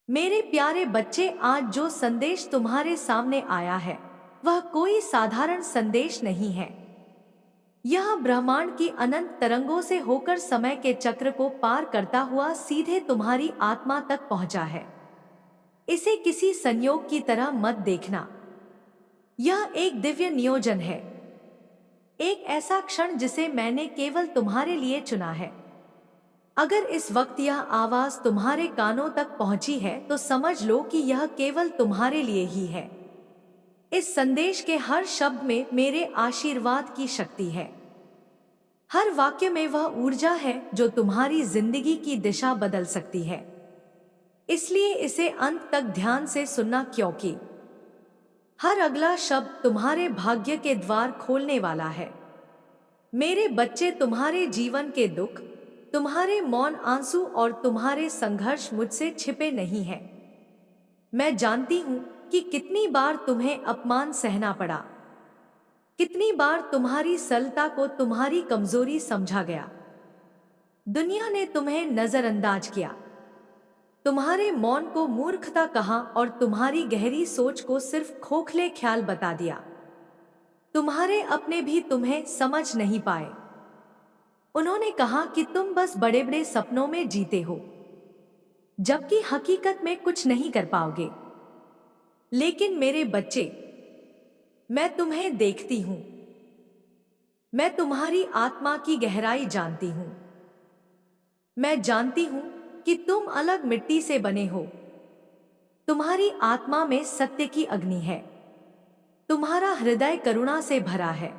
मेरे प्यारे बच्चे, आज जो संदेश तुम्हारे सामने आया है वह कोई साधारण संदेश नहीं है। यह ब्रह्मांड की अनंत तरंगों से होकर समय के चक्र को पार करता हुआ सीधे तुम्हारी आत्मा तक पहुंचा है। इसे किसी संयोग की तरह मत देखना। यह एक दिव्य नियोजन है, एक ऐसा क्षण जिसे मैंने केवल तुम्हारे लिए चुना है। अगर इस वक्त यह आवाज तुम्हारे कानों तक पहुंची है तो समझ लो कि यह केवल तुम्हारे लिए ही है। इस संदेश के हर शब्द में मेरे आशीर्वाद की शक्ति है। हर वाक्य में वह ऊर्जा है जो तुम्हारी जिंदगी की दिशा बदल सकती है। इसलिए इसे अंत तक ध्यान से सुनना, क्योंकि हर अगला शब्द तुम्हारे भाग्य के द्वार खोलने वाला है। मेरे बच्चे, तुम्हारे जीवन के दुख, तुम्हारे मौन आंसू और तुम्हारे संघर्ष मुझसे छिपे नहीं हैं। मैं जानती हूं कि कितनी बार तुम्हें अपमान सहना पड़ा, कितनी बार तुम्हारी सरलता को तुम्हारी कमजोरी समझा गया। दुनिया ने तुम्हें नजरअंदाज किया, तुम्हारे मौन को मूर्खता कहा और तुम्हारी गहरी सोच को सिर्फ खोखले ख्याल बता दिया। तुम्हारे अपने भी तुम्हें समझ नहीं पाए। उन्होंने कहा कि तुम बस बड़े बड़े सपनों में जीते हो, जबकि हकीकत में कुछ नहीं कर पाओगे। लेकिन मेरे बच्चे, मैं तुम्हें देखती हूं। मैं तुम्हारी आत्मा की गहराई जानती हूं। मैं जानती हूं कि तुम अलग मिट्टी से बने हो। तुम्हारी आत्मा में सत्य की अग्नि है। तुम्हारा हृदय करुणा से भरा है।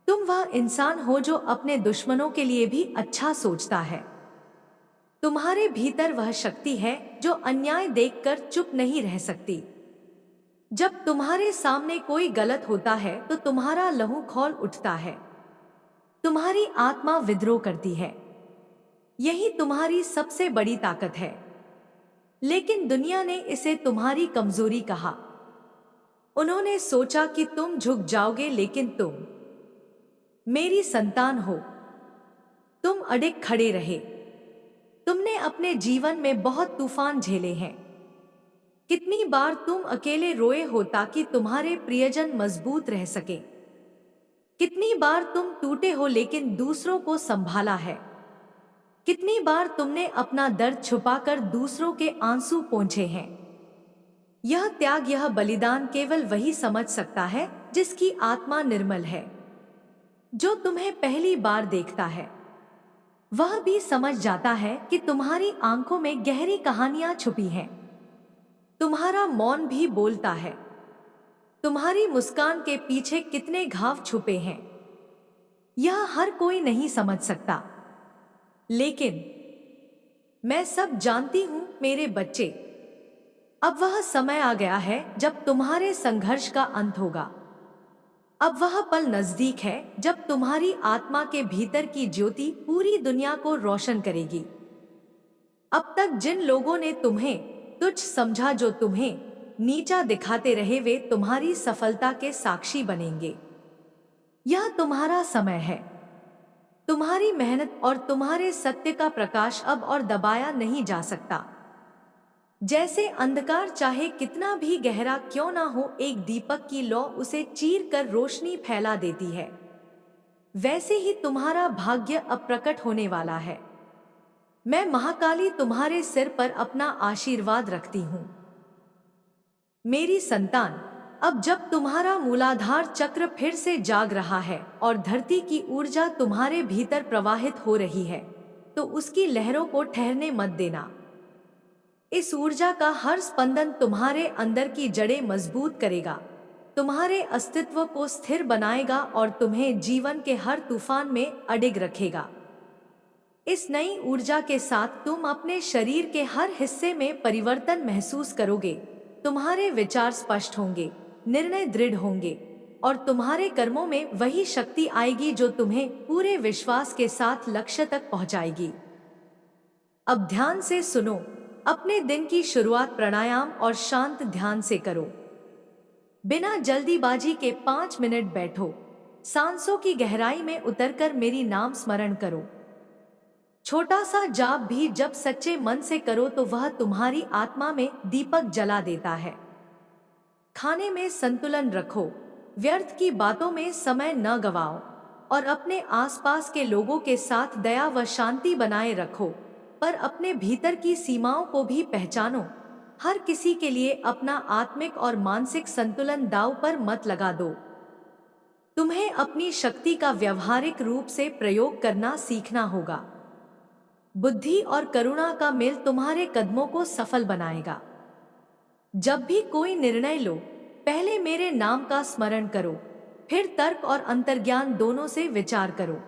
तुम वह इंसान हो जो अपने दुश्मनों के लिए भी अच्छा सोचता है। तुम्हारे भीतर वह शक्ति है जो अन्याय देखकर चुप नहीं रह सकती। जब तुम्हारे सामने कोई गलत होता है तो तुम्हारा लहू खौल उठता है। तुम्हारी आत्मा विद्रोह करती है। यही तुम्हारी सबसे बड़ी ताकत है। लेकिन दुनिया ने इसे तुम्हारी कमजोरी कहा। उन्होंने सोचा कि तुम झुक जाओगे, लेकिन तुम मेरी संतान हो। तुम अडिग खड़े रहे। तुमने अपने जीवन में बहुत तूफान झेले हैं। कितनी बार तुम अकेले रोए हो ताकि तुम्हारे प्रियजन मजबूत रह सके। कितनी बार तुम टूटे हो लेकिन दूसरों को संभाला है। कितनी बार तुमने अपना दर्द छुपाकर दूसरों के आंसू पोंछे हैं। यह त्याग, यह बलिदान केवल वही समझ सकता है जिसकी आत्मा निर्मल है। जो तुम्हें पहली बार देखता है वह भी समझ जाता है कि तुम्हारी आंखों में गहरी कहानियां छुपी हैं। तुम्हारा मौन भी बोलता है। तुम्हारी मुस्कान के पीछे कितने घाव छुपे हैं यह हर कोई नहीं समझ सकता, लेकिन मैं सब जानती हूं। मेरे बच्चे, अब वह समय आ गया है जब तुम्हारे संघर्ष का अंत होगा। अब वह पल नजदीक है जब तुम्हारी आत्मा के भीतर की ज्योति पूरी दुनिया को रोशन करेगी। अब तक जिन लोगों ने तुम्हें तुच्छ समझा, जो तुम्हें नीचा दिखाते रहे, वे तुम्हारी सफलता के साक्षी बनेंगे। यह तुम्हारा समय है। तुम्हारी मेहनत और तुम्हारे सत्य का प्रकाश अब और दबाया नहीं जा सकता। जैसे अंधकार चाहे कितना भी गहरा क्यों ना हो, एक दीपक की लौ उसे चीर कर रोशनी फैला देती है। वैसे ही तुम्हारा भाग्य अब प्रकट होने वाला है। मैं महाकाली तुम्हारे सिर पर अपना आशीर्वाद रखती हूँ। मेरी संतान, अब जब तुम्हारा मूलाधार चक्र फिर से जाग रहा है और धरती की ऊर्जा तुम्हारे भीतर प्रवाहित हो रही है, तो उसकी लहरों को ठहरने मत देना। इस ऊर्जा का हर स्पंदन तुम्हारे अंदर की जड़ें मजबूत करेगा, तुम्हारे अस्तित्व को स्थिर बनाएगा और तुम्हें जीवन के हर तूफान में अडिग रखेगा। इस नई ऊर्जा के साथ तुम अपने शरीर के हर हिस्से में परिवर्तन महसूस करोगे। तुम्हारे विचार स्पष्ट होंगे, निर्णय दृढ़ होंगे और तुम्हारे कर्मों में वही शक्ति आएगी जो तुम्हें पूरे विश्वास के साथ लक्ष्य तक पहुंचाएगी। अब ध्यान से सुनो। अपने दिन की शुरुआत प्राणायाम और शांत ध्यान से करो। बिना जल्दीबाजी के 5 मिनट बैठो। सांसों की गहराई में उतरकर मेरी नाम स्मरण करो। छोटा सा जाप भी जब सच्चे मन से करो तो वह तुम्हारी आत्मा में दीपक जला देता है। खाने में संतुलन रखो, व्यर्थ की बातों में समय न गवाओ और अपने आसपास के लोगों के साथ दया व शांति बनाए रखो, पर अपने भीतर की सीमाओं को भी पहचानो। हर किसी के लिए अपना आत्मिक और मानसिक संतुलन दांव पर मत लगा दो। तुम्हें अपनी शक्ति का व्यवहारिक रूप से प्रयोग करना सीखना होगा। बुद्धि और करुणा का मेल तुम्हारे कदमों को सफल बनाएगा। जब भी कोई निर्णय लो, पहले मेरे नाम का स्मरण करो, फिर तर्क और अंतर्ज्ञान दोनों से विचार करो।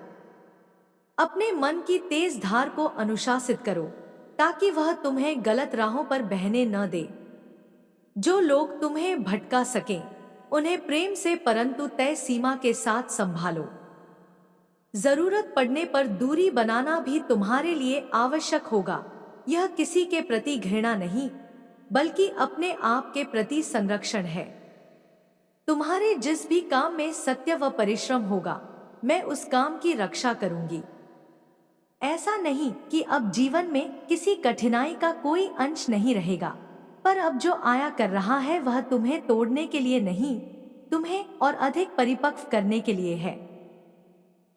अपने मन की तेज धार को अनुशासित करो ताकि वह तुम्हें गलत राहों पर बहने न दे। जो लोग तुम्हें भटका सकें, उन्हें प्रेम से परंतु तय सीमा के साथ संभालो। जरूरत पड़ने पर दूरी बनाना भी तुम्हारे लिए आवश्यक होगा। यह किसी के प्रति घृणा नहीं, बल्कि अपने आप के प्रति संरक्षण है। तुम्हारे जिस भी काम में सत्य व परिश्रम होगा, मैं उस काम की रक्षा करूंगी। ऐसा नहीं कि अब जीवन में किसी कठिनाई का कोई अंश नहीं रहेगा, पर अब जो आया कर रहा है वह तुम्हें तोड़ने के लिए नहीं, तुम्हें और अधिक परिपक्व करने के लिए है।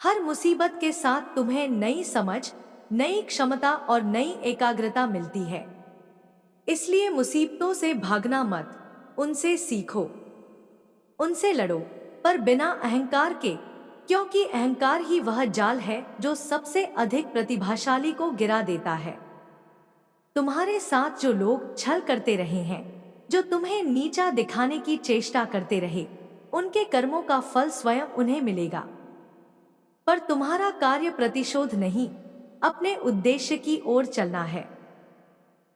हर मुसीबत के साथ तुम्हें नई समझ, नई क्षमता और नई एकाग्रता मिलती है। इसलिए मुसीबतों से भागना मत, उनसे सीखो, उनसे लड़ो, पर बिना अहंकार के, क्योंकि अहंकार ही वह जाल है जो सबसे अधिक प्रतिभाशाली को गिरा देता है। तुम्हारे साथ जो लोग छल करते रहे हैं, जो तुम्हें नीचा दिखाने की चेष्टा करते रहे, उनके कर्मों का फल स्वयं उन्हें मिलेगा। पर तुम्हारा कार्य प्रतिशोध नहीं, अपने उद्देश्य की ओर चलना है।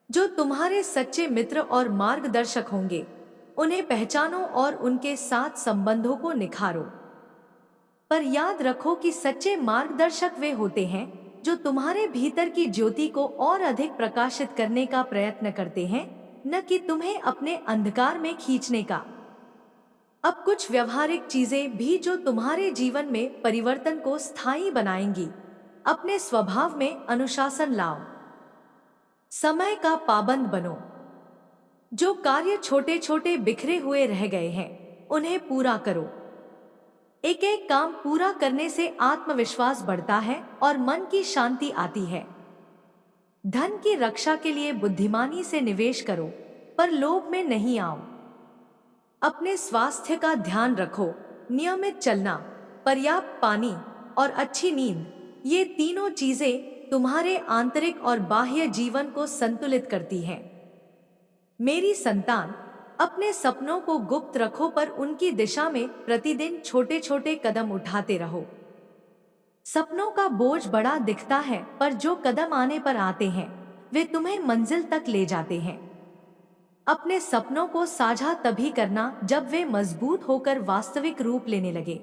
जो तुम्हारे सच्चे मित्र और मार्गदर्शक होंगे, उन्हें पहचानो और उनके साथ संबंधों को निखारो। पर याद रखो कि सच्चे मार्गदर्शक वे होते हैं जो तुम्हारे भीतर की ज्योति को और अधिक प्रकाशित करने का प्रयत्न करते हैं, न कि तुम्हें अपने अंधकार में खींचने का। अब कुछ व्यवहारिक चीजें भी जो तुम्हारे जीवन में परिवर्तन को स्थायी बनाएंगी। अपने स्वभाव में अनुशासन लाओ, समय का पाबंद बनो। जो कार्य छोटे छोटे बिखरे हुए रह गए हैं, उन्हें पूरा करो। एक एक काम पूरा करने से आत्मविश्वास बढ़ता है और मन की शांति आती है। धन की रक्षा के लिए बुद्धिमानी से निवेश करो, पर लोभ में नहीं आओ। अपने स्वास्थ्य का ध्यान रखो, नियमित चलना, पर्याप्त पानी और अच्छी नींद, ये तीनों चीजें तुम्हारे आंतरिक और बाह्य जीवन को संतुलित करती हैं। मेरी संतान, अपने सपनों को गुप्त रखो, पर उनकी दिशा में प्रतिदिन छोटे छोटे कदम उठाते रहो। सपनों का बोझ बड़ा दिखता है, पर जो कदम आने पर आते हैं, वे तुम्हें मंजिल तक ले जाते हैं। अपने सपनों को साझा तभी करना जब वे मजबूत होकर वास्तविक रूप लेने लगे।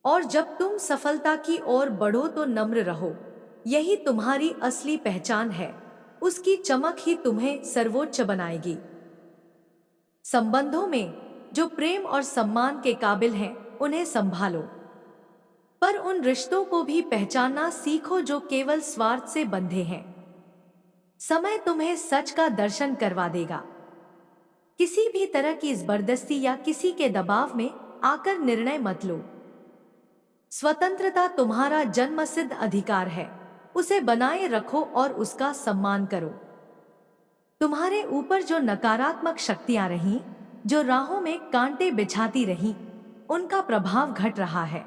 और जब तुम सफलता की ओर बढ़ो तो नम्र रहो, यही तुम्हारी असली पहचान है। उसकी चमक ही तुम्हें सर्वोच्च बनाएगी। संबंधों में जो प्रेम और सम्मान के काबिल हैं, उन्हें संभालो, पर उन रिश्तों को भी पहचानना सीखो जो केवल स्वार्थ से बंधे हैं। समय तुम्हें सच का दर्शन करवा देगा। किसी भी तरह की जबरदस्ती या किसी के दबाव में आकर निर्णय मत लो। स्वतंत्रता तुम्हारा जन्मसिद्ध अधिकार है, उसे बनाए रखो और उसका सम्मान करो। तुम्हारे ऊपर जो नकारात्मक शक्तियां रहीं, जो राहों में कांटे बिछाती रहीं, उनका प्रभाव घट रहा है।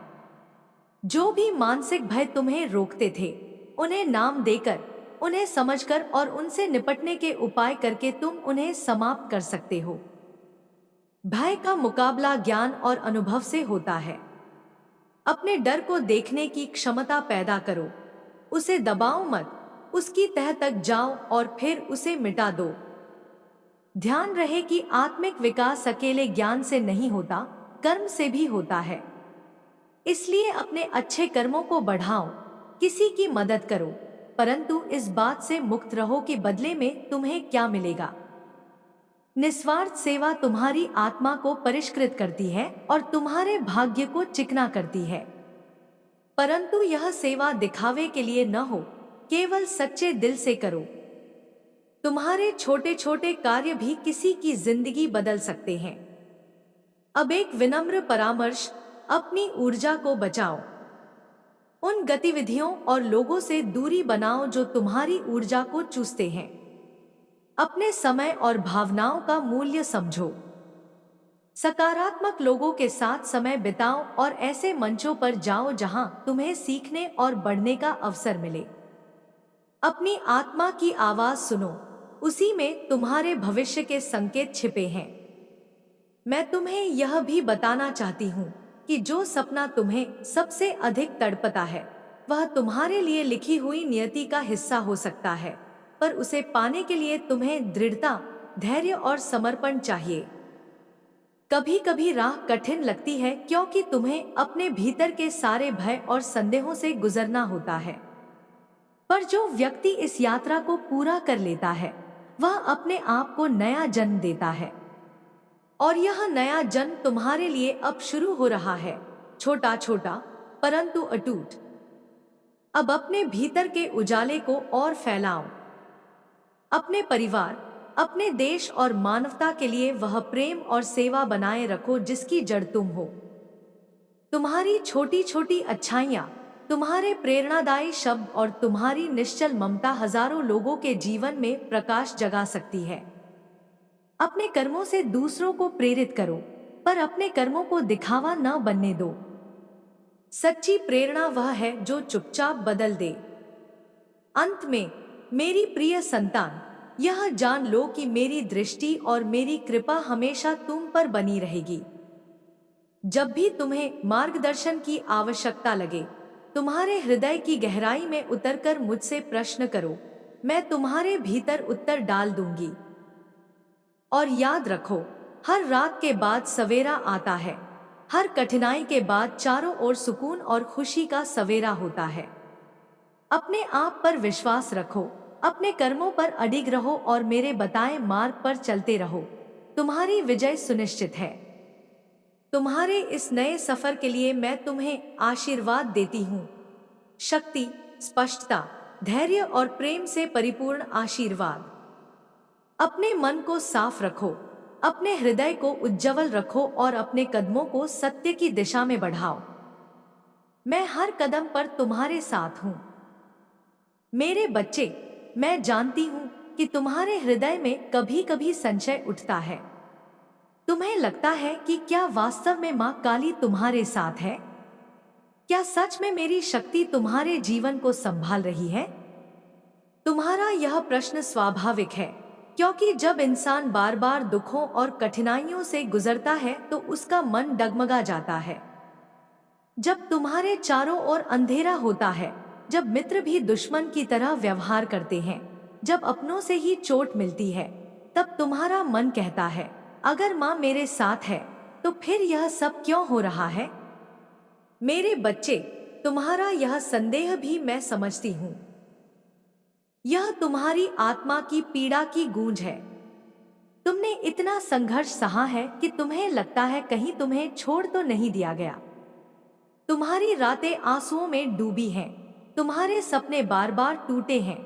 जो भी मानसिक भय तुम्हें रोकते थे, उन्हें नाम देकर, उन्हें समझकर और उनसे निपटने के उपाय करके तुम उन्हें समाप्त कर सकते हो। भय का मुकाबला ज्ञान और अनुभव से होता है। अपने डर को देखने की क्षमता पैदा करो, उसे दबाओ मत, उसकी तह तक जाओ और फिर उसे मिटा दो। ध्यान रहे कि आत्मिक विकास अकेले ज्ञान से नहीं होता, कर्म से भी होता है। इसलिए अपने अच्छे कर्मों को बढ़ाओ, किसी की मदद करो, परंतु इस बात से मुक्त रहो कि बदले में तुम्हें क्या मिलेगा। निस्वार्थ सेवा तुम्हारी आत्मा को परिष्कृत करती है और तुम्हारे भाग्य को चिकना करती है। परंतु यह सेवा दिखावे के लिए न हो, केवल सच्चे दिल से करो। तुम्हारे छोटे छोटे कार्य भी किसी की जिंदगी बदल सकते हैं। अब एक विनम्र परामर्श, अपनी ऊर्जा को बचाओ। उन गतिविधियों और लोगों से दूरी बनाओ जो तुम्हारी ऊर्जा को चूसते हैं। अपने समय और भावनाओं का मूल्य समझो। सकारात्मक लोगों के साथ समय बिताओ और ऐसे मंचों पर जाओ जहां तुम्हें सीखने और बढ़ने का अवसर मिले। अपनी आत्मा की आवाज सुनो, उसी में तुम्हारे भविष्य के संकेत छिपे हैं। मैं तुम्हें यह भी बताना चाहती हूँ कि जो सपना तुम्हें सबसे अधिक तड़पता है, वह तुम्हारे लिए लिखी हुई नियति का हिस्सा हो सकता है, पर उसे पाने के लिए तुम्हें दृढ़ता, धैर्य और समर्पण चाहिए। कभी कभी राह कठिन लगती है क्योंकि तुम्हें अपने भीतर के सारे भय और संदेहों से गुजरना होता है, पर जो व्यक्ति इस यात्रा को पूरा कर लेता है, वह अपने आप को नया जन्म देता है। और यह नया जन्म तुम्हारे लिए अब शुरू हो रहा है, छोटा छोटा परंतु अटूट। अब अपने भीतर के उजाले को और फैलाओ। अपने परिवार, अपने देश और मानवता के लिए वह प्रेम और सेवा बनाए रखो जिसकी जड़ तुम हो। तुम्हारी छोटी छोटी अच्छाइयाँ, तुम्हारे प्रेरणादायी शब्द और तुम्हारी निश्चल ममता हजारों लोगों के जीवन में प्रकाश जगा सकती है। अपने कर्मों से दूसरों को प्रेरित करो, पर अपने कर्मों को दिखावा न बनने दो। सच्ची प्रेरणा वह है जो चुपचाप बदल दे। अंत में मेरी प्रिय संतान, यह जान लो कि मेरी दृष्टि और मेरी कृपा हमेशा तुम पर बनी रहेगी। जब भी तुम्हें मार्गदर्शन की आवश्यकता लगे, तुम्हारे हृदय की गहराई में उतरकर मुझसे प्रश्न करो, मैं तुम्हारे भीतर उत्तर डाल दूंगी। और याद रखो, हर रात के बाद सवेरा आता है, हर कठिनाई के बाद चारों ओर सुकून और खुशी का सवेरा होता है। अपने आप पर विश्वास रखो, अपने कर्मों पर अडिग रहो और मेरे बताए मार्ग पर चलते रहो। तुम्हारी विजय सुनिश्चित है। तुम्हारे इस नए सफर के लिए मैं तुम्हें आशीर्वाद देती हूँ। शक्ति, स्पष्टता, धैर्य और प्रेम से परिपूर्ण आशीर्वाद। अपने मन को साफ रखो, अपने हृदय को उज्जवल रखो और अपने कदमों को सत्य की दिशा में बढ़ाओ। मैं हर कदम पर तुम्हारे साथ हूँ। मेरे बच्चे, मैं जानती हूँ कि तुम्हारे हृदय में कभी कभी संशय उठता है। तुम्हें लगता है कि क्या वास्तव में माँ काली तुम्हारे साथ है? क्या सच में मेरी शक्ति तुम्हारे जीवन को संभाल रही है? तुम्हारा यह प्रश्न स्वाभाविक है, क्योंकि जब इंसान बार बार दुखों और कठिनाइयों से गुजरता है तो उसका मन डगमगा जाता है। जब तुम्हारे चारों ओर अंधेरा होता है, जब मित्र भी दुश्मन की तरह व्यवहार करते हैं, जब अपनों से ही चोट मिलती है, तब तुम्हारा मन कहता है, अगर माँ मेरे साथ है तो फिर यह सब क्यों हो रहा है? मेरे बच्चे, तुम्हारा यह संदेह भी मैं समझती हूँ। यह तुम्हारी आत्मा की पीड़ा की गूंज है। तुमने इतना संघर्ष सहा है कि तुम्हें लगता है कहीं तुम्हें छोड़ तो नहीं दिया गया। तुम्हारी रातें आंसुओं में डूबी हैं, तुम्हारे सपने बार बार टूटे हैं,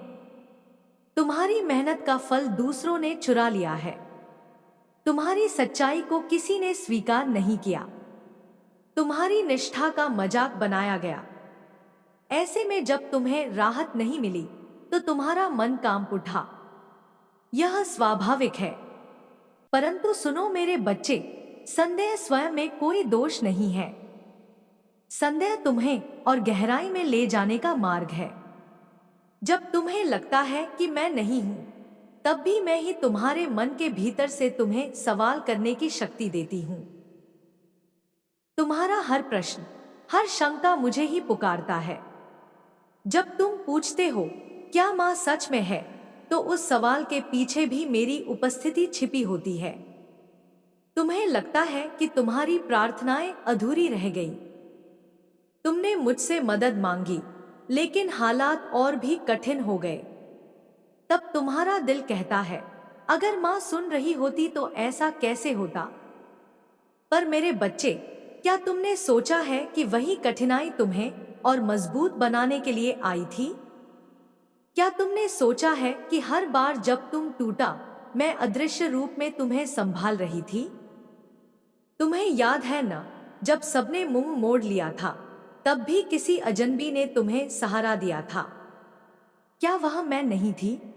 तुम्हारी मेहनत का फल दूसरों ने चुरा लिया है, तुम्हारी सच्चाई को किसी ने स्वीकार नहीं किया, तुम्हारी निष्ठा का मजाक बनाया गया। ऐसे में जब तुम्हें राहत नहीं मिली तो तुम्हारा मन कांप उठा। यह स्वाभाविक है, परंतु सुनो मेरे बच्चे, संदेह स्वयं में कोई दोष नहीं है। संदेह तुम्हें और गहराई में ले जाने का मार्ग है। जब तुम्हें लगता है कि मैं नहीं हूं, तब भी मैं ही तुम्हारे मन के भीतर से तुम्हें सवाल करने की शक्ति देती हूं। तुम्हारा हर प्रश्न, हर शंका मुझे ही पुकारता है। जब तुम पूछते हो क्या माँ सच में है, तो उस सवाल के पीछे भी मेरी उपस्थिति छिपी होती है। तुम्हें लगता है कि तुम्हारी प्रार्थनाएं अधूरी रह गई। तुमने मुझसे मदद मांगी, लेकिन हालात और भी कठिन हो गए। तब तुम्हारा दिल कहता है, अगर माँ सुन रही होती तो ऐसा कैसे होता? पर मेरे बच्चे, क्या तुमने सोचा है कि वही कठिनाई तुम्हें और मजबूत बनाने के लिए आई थी? क्या तुमने सोचा है कि हर बार जब तुम टूटा, मैं अदृश्य रूप में तुम्हें संभाल रही थी? तुम्हें याद है ना, जब सबने मुंह मोड़ लिया था, तब भी किसी अजनबी ने तुम्हें सहारा दिया था। क्या वह मैं नहीं थी?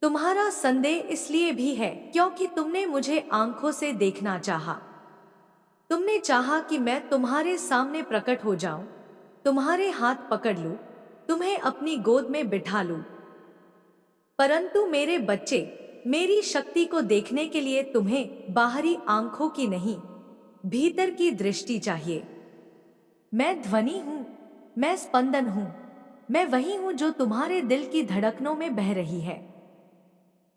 तुम्हारा संदेह इसलिए भी है क्योंकि तुमने मुझे आंखों से देखना चाहा। तुमने चाहा कि मैं तुम्हारे सामने प्रकट हो जाऊं, तुम्हारे हाथ पकड़ लूं, तुम्हें अपनी गोद में बिठा लूं। परंतु मेरे बच्चे, मेरी शक्ति को देखने के लिए तुम्हें बाहरी आंखों की नहीं, भीतर की दृष्टि चाहिए। मैं ध्वनि हूं, मैं स्पंदन हूं, मैं वही हूं जो तुम्हारे दिल की धड़कनों में बह रही है।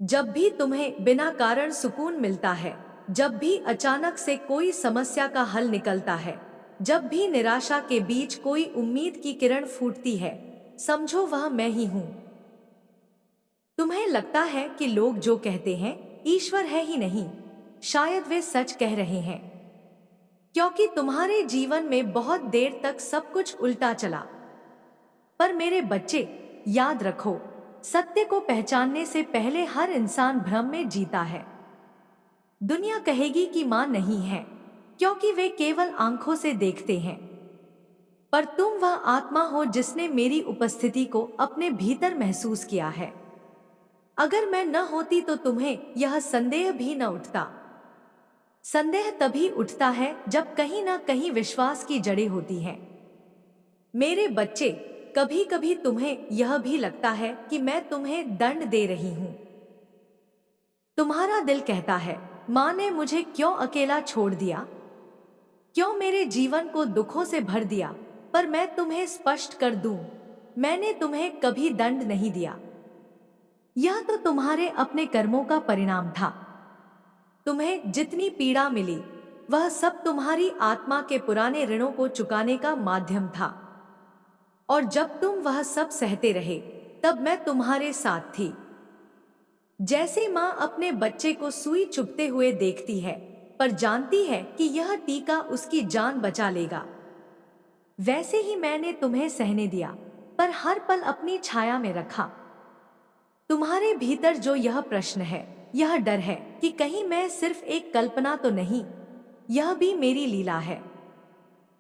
जब भी तुम्हें बिना कारण सुकून मिलता है, जब भी अचानक से कोई समस्या का हल निकलता है, जब भी निराशा के बीच कोई उम्मीद की किरण फूटती है, समझो वह मैं ही हूं। तुम्हें लगता है कि लोग जो कहते हैं ईश्वर है ही नहीं, शायद वे सच कह रहे हैं, क्योंकि तुम्हारे जीवन में बहुत देर तक सब कुछ उल्टा चला। पर मेरे बच्चे, याद रखो, सत्य को पहचानने से पहले हर इंसान भ्रम में जीता है। दुनिया कहेगी कि मां नहीं है, क्योंकि वे केवल आंखों से देखते हैं। पर तुम वह आत्मा हो जिसने मेरी उपस्थिति को अपने भीतर महसूस किया है। अगर मैं न होती तो तुम्हें यह संदेह भी न उठता। संदेह तभी उठता है जब कहीं ना कहीं विश्वास की जड़ें होती हैं। मेरे बच्चे, कभी कभी तुम्हें यह भी लगता है कि मैं तुम्हें दंड दे रही हूं। तुम्हारा दिल कहता है, मां ने मुझे क्यों अकेला छोड़ दिया, क्यों मेरे जीवन को दुखों से भर दिया। पर मैं तुम्हें स्पष्ट कर दूं, मैंने तुम्हें कभी दंड नहीं दिया। यह तो तुम्हारे अपने कर्मों का परिणाम था। तुम्हें जितनी पीड़ा मिली, वह सब तुम्हारी आत्मा के पुराने ऋणों को चुकाने का माध्यम था। और जब तुम वह सब सहते रहे, तब मैं तुम्हारे साथ थी। जैसे मां अपने बच्चे को सुई चुभते हुए देखती है, पर जानती है कि यह टीका उसकी जान बचा लेगा, वैसे ही मैंने तुम्हें सहने दिया, पर हर पल अपनी छाया में रखा। तुम्हारे भीतर जो यह प्रश्न है, यह डर है कि कहीं मैं सिर्फ एक कल्पना तो नहीं, यह भी मेरी लीला है।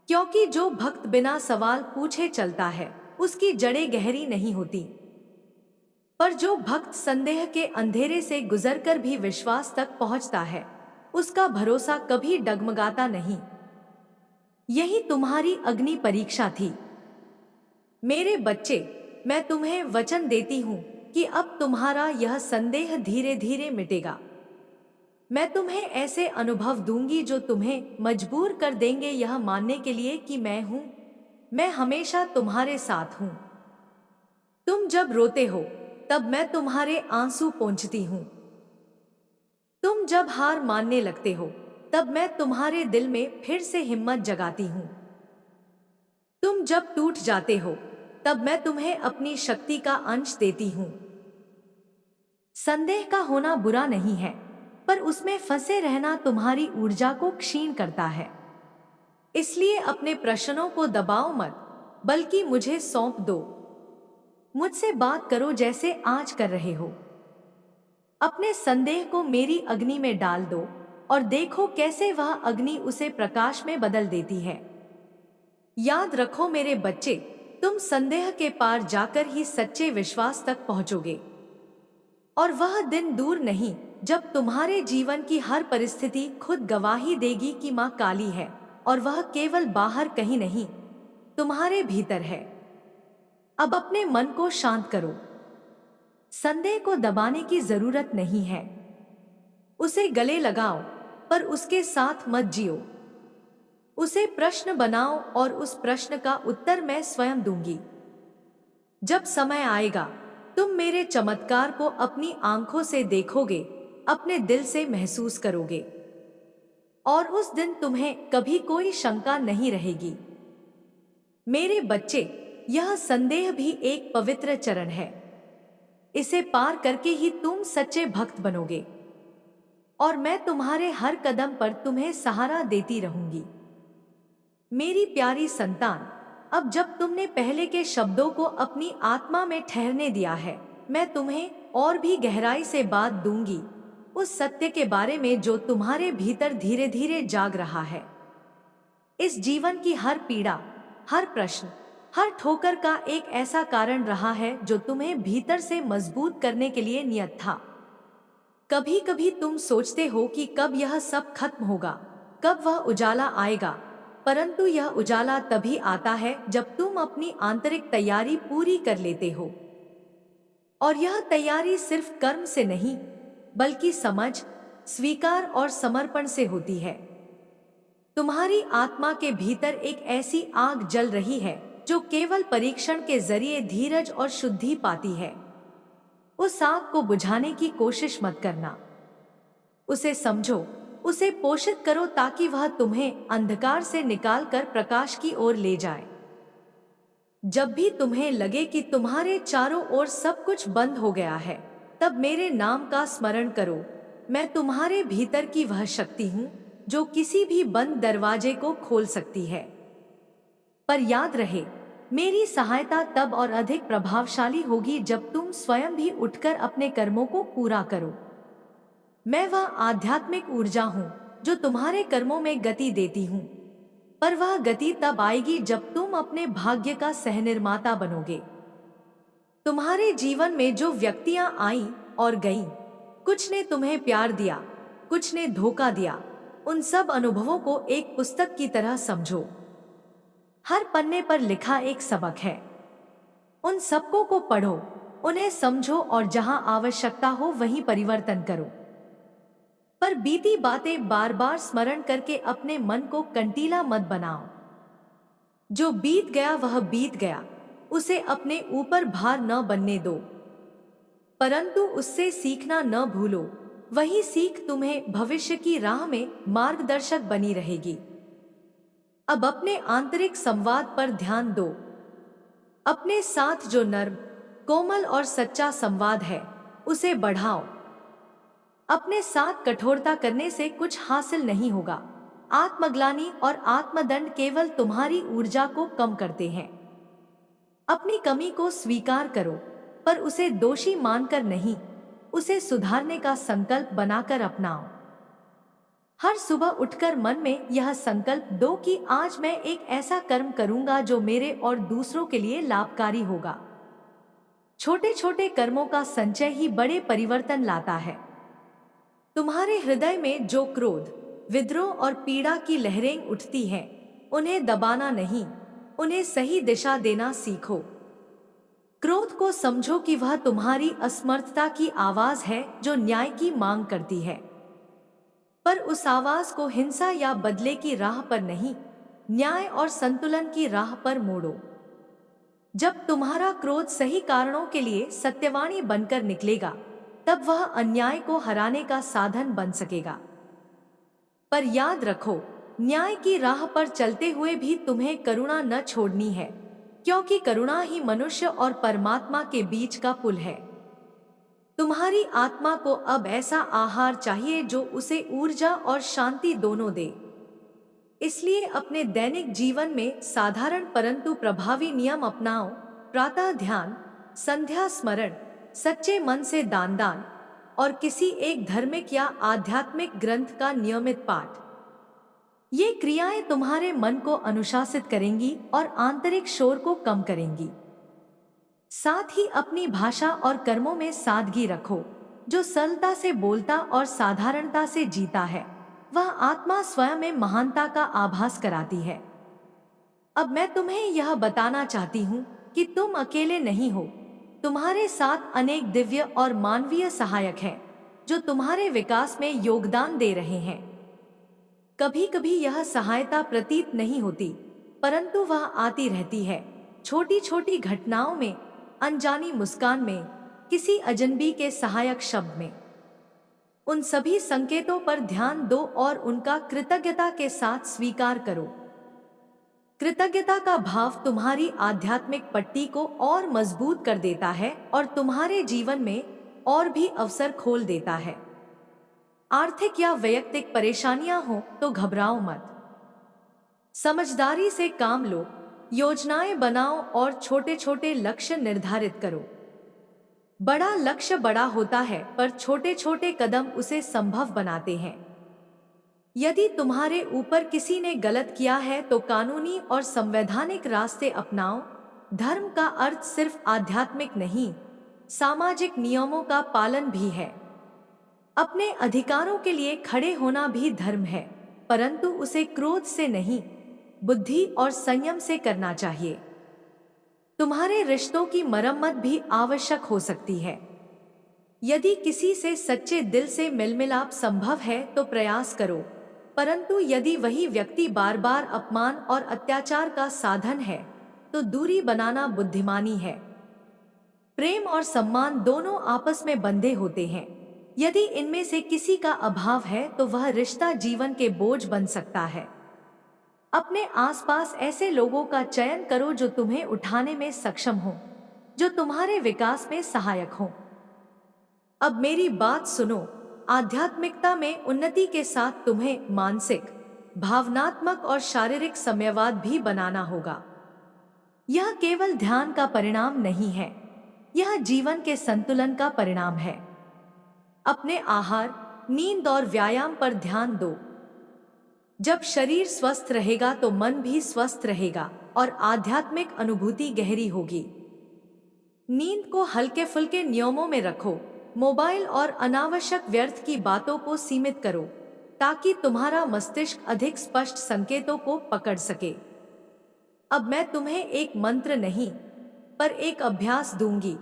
क्योंकि जो भक्त बिना सवाल पूछे चलता है, उसकी जड़ें गहरी नहीं होती। पर जो भक्त संदेह के अंधेरे से गुजरकर भी विश्वास तक पहुंचता है, उसका भरोसा कभी डगमगाता नहीं। यही तुम्हारी अग्नि परीक्षा थी। मेरे बच्चे, मैं तुम्हें वचन देती हूं कि अब तुम्हारा यह संदेह धीरे धीरे मिटेगा। मैं तुम्हें ऐसे अनुभव दूंगी जो तुम्हें मजबूर कर देंगे यह मानने के लिए कि मैं हूं, मैं हमेशा तुम्हारे साथ हूं। तुम जब रोते हो, तब मैं तुम्हारे आंसू पोंछती हूं। तुम जब हार मानने लगते हो, तब मैं तुम्हारे दिल में फिर से हिम्मत जगाती हूं। तुम जब टूट जाते हो, तब मैं तुम्हें अपनी शक्ति का अंश देती हूं। संदेह का होना बुरा नहीं है, पर उसमें फंसे रहना तुम्हारी ऊर्जा को क्षीण करता है। इसलिए अपने प्रश्नों को दबाओ मत, बल्कि मुझे सौंप दो। मुझसे बात करो जैसे आज कर रहे हो। अपने संदेह को मेरी अग्नि में डाल दो और देखो कैसे वह अग्नि उसे प्रकाश में बदल देती है। याद रखो मेरे बच्चे, तुम संदेह के पार जाकर ही सच्चे विश्वास तक पहुंचोगे। और वह दिन दूर नहीं जब तुम्हारे जीवन की हर परिस्थिति खुद गवाही देगी कि मां काली है, और वह केवल बाहर कहीं नहीं, तुम्हारे भीतर है। अब अपने मन को शांत करो। संदेह को दबाने की जरूरत नहीं है। उसे गले लगाओ, पर उसके साथ मत जियो। उसे प्रश्न बनाओ और उस प्रश्न का उत्तर मैं स्वयं दूंगी। जब समय आएगा, तुम मेरे चमत्कार को अपनी आंखों से देखोगे, अपने दिल से महसूस करोगे। और उस दिन तुम्हें कभी कोई शंका नहीं रहेगी। मेरे बच्चे, यह संदेह भी एक पवित्र चरण है। इसे पार करके ही तुम सच्चे भक्त बनोगे। और मैं तुम्हारे हर कदम पर तुम्हें सहारा देती रहूंगी। मेरी प्यारी संतान, अब जब तुमने पहले के शब्दों को अपनी आत्मा में ठहरने दिया है, मैं तुम्हें और भी गहराई से बात दूंगी, उस सत्य के बारे में जो तुम्हारे भीतर धीरे धीरे जाग रहा है। इस जीवन की हर पीड़ा, हर प्रश्न, हर ठोकर का एक ऐसा कारण रहा है जो तुम्हें भीतर से मजबूत करने के लिए नियत था। कभी कभी तुम सोचते हो कि कब यह सब खत्म होगा, कब वह उजाला आएगा, परंतु यह उजाला तभी आता है जब तुम अपनी आंतरिक तैयारी पूरी कर लेते हो। और यह तैयारी सिर्फ कर्म से नहीं, बल्कि समझ, स्वीकार और समर्पण से होती है। तुम्हारी आत्मा के भीतर एक ऐसी आग जल रही है जो केवल परीक्षण के जरिए धीरज और शुद्धि पाती है। उस आग को बुझाने की कोशिश मत करना। उसे समझो, उसे पोषित करो ताकि वह तुम्हें अंधकार से निकालकर प्रकाश की ओर ले जाए। जब भी तुम्हें लगे कि तुम्हारे चारों ओर सब कुछ बंद हो गया है, तब मेरे नाम का स्मरण करो। मैं तुम्हारे भीतर की वह शक्ति हूं जो किसी भी बंद दरवाजे को खोल सकती है। पर याद रहे, मेरी सहायता तब और अधिक प्रभावशाली होगी जब तुम स्वयं भी उठकर अपने कर्मों को पूरा करो। मैं वह आध्यात्मिक ऊर्जा हूं जो तुम्हारे कर्मों में गति देती हूं, पर वह गति तब आएगी जब तुम अपने भाग्य का सहनिर्माता बनोगे। तुम्हारे जीवन में जो व्यक्तियां आईं और गईं, कुछ ने तुम्हें प्यार दिया, कुछ ने धोखा दिया, उन सब अनुभवों को एक पुस्तक की तरह समझो। हर पन्ने पर लिखा एक सबक है। उन सबकों को पढ़ो, उन्हें समझो और जहां आवश्यकता हो वहीं परिवर्तन करो। पर बीती बातें बार बार स्मरण करके अपने मन को कंटीला मत बनाओ। जो बीत गया वह बीत गया, उसे अपने ऊपर भार न बनने दो, परंतु उससे सीखना न भूलो। वही सीख तुम्हें भविष्य की राह में मार्गदर्शक बनी रहेगी। अब अपने आंतरिक संवाद पर ध्यान दो। अपने साथ जो नर्म, कोमल और सच्चा संवाद है, उसे बढ़ाओ। अपने साथ कठोरता करने से कुछ हासिल नहीं होगा। आत्मग्लानि और आत्मदंड केवल तुम्हारी ऊर्जा को कम करते हैं। अपनी कमी को स्वीकार करो, पर उसे दोषी मानकर नहीं, उसे सुधारने का संकल्प बनाकर अपनाओ। हर सुबह उठकर मन में यह संकल्प दो कि आज मैं एक ऐसा कर्म करूंगा जो मेरे और दूसरों के लिए लाभकारी होगा। छोटे छोटे कर्मों का संचय ही बड़े परिवर्तन लाता है। तुम्हारे हृदय में जो क्रोध, विद्रोह और पीड़ा की लहरें उठती हैं, उन्हें दबाना नहीं, उन्हें सही दिशा देना सीखो। क्रोध को समझो कि वह तुम्हारी असमर्थता की आवाज है जो न्याय की मांग करती है। पर उस आवाज को हिंसा या बदले की राह पर नहीं, न्याय और संतुलन की राह पर मोड़ो। जब तुम्हारा क्रोध सही कारणों के लिए सत्यवाणी बनकर निकलेगा, तब वह अन्याय को हराने का साधन बन सकेगा। पर याद रखो, न्याय की राह पर चलते हुए भी तुम्हें करुणा न छोड़नी है, क्योंकि करुणा ही मनुष्य और परमात्मा के बीच का पुल है। तुम्हारी आत्मा को अब ऐसा आहार चाहिए जो उसे ऊर्जा और शांति दोनों दे। इसलिए अपने दैनिक जीवन में साधारण परंतु प्रभावी नियम अपनाओ। प्रातः ध्यान, संध्या स्मरण, सच्चे मन से दान और किसी एक धार्मिक या आध्यात्मिक ग्रंथ का नियमित पाठ। ये क्रियाएं तुम्हारे मन को अनुशासित करेंगी और आंतरिक शोर को कम करेंगी। साथ ही अपनी भाषा और कर्मों में सादगी रखो। जो सरलता से बोलता और साधारणता से जीता है, वह आत्मा स्वयं में महानता का आभास कराती है। अब मैं तुम्हें यह बताना चाहती हूँ कि तुम अकेले नहीं हो। तुम्हारे साथ अनेक दिव्य और मानवीय सहायक हैं, जो तुम्हारे विकास में योगदान दे रहे हैं। कभी कभी यह सहायता प्रतीत नहीं होती, परंतु वह आती रहती है, छोटी छोटी घटनाओं में, अनजानी मुस्कान में, किसी अजनबी के सहायक शब्द में। उन सभी संकेतों पर ध्यान दो और उनका कृतज्ञता के साथ स्वीकार करो। कृतज्ञता का भाव तुम्हारी आध्यात्मिक पट्टी को और मजबूत कर देता है और तुम्हारे जीवन में और भी अवसर खोल देता है। आर्थिक या वैयक्तिक परेशानियां हो तो घबराओ मत। समझदारी से काम लो, योजनाएं बनाओ और छोटे छोटे लक्ष्य निर्धारित करो। बड़ा लक्ष्य बड़ा होता है, पर छोटे छोटे कदम उसे संभव बनाते हैं। यदि तुम्हारे ऊपर किसी ने गलत किया है तो कानूनी और संवैधानिक रास्ते अपनाओ। धर्म का अर्थ सिर्फ आध्यात्मिक नहीं, सामाजिक नियमों का पालन भी है। अपने अधिकारों के लिए खड़े होना भी धर्म है, परंतु उसे क्रोध से नहीं, बुद्धि और संयम से करना चाहिए। तुम्हारे रिश्तों की मरम्मत भी आवश्यक हो सकती है। यदि किसी से सच्चे दिल से मिलमिलाप संभव है तो प्रयास करो, परंतु यदि वही व्यक्ति बार बार अपमान और अत्याचार का साधन है तो दूरी बनाना बुद्धिमानी है। प्रेम और सम्मान दोनों आपस में बंधे होते हैं। यदि इनमें से किसी का अभाव है तो वह रिश्ता जीवन के बोझ बन सकता है। अपने आसपास ऐसे लोगों का चयन करो जो तुम्हें उठाने में सक्षम हो, जो तुम्हारे विकास में सहायक हो। अब मेरी बात सुनो। आध्यात्मिकता में उन्नति के साथ तुम्हें मानसिक, भावनात्मक और शारीरिक साम्यवाद भी बनाना होगा। यह केवल ध्यान का परिणाम नहीं है, यह जीवन के संतुलन का परिणाम है। अपने आहार, नींद और व्यायाम पर ध्यान दो। जब शरीर स्वस्थ रहेगा तो मन भी स्वस्थ रहेगा और आध्यात्मिक अनुभूति गहरी होगी। नींद को हल्के फुल्के नियमों में रखो। मोबाइल और अनावश्यक व्यर्थ की बातों को सीमित करो ताकि तुम्हारा मस्तिष्क अधिक स्पष्ट संकेतों को पकड़ सके। अब मैं तुम्हें एक मंत्र नहीं, पर एक अभ्यास दूंगी।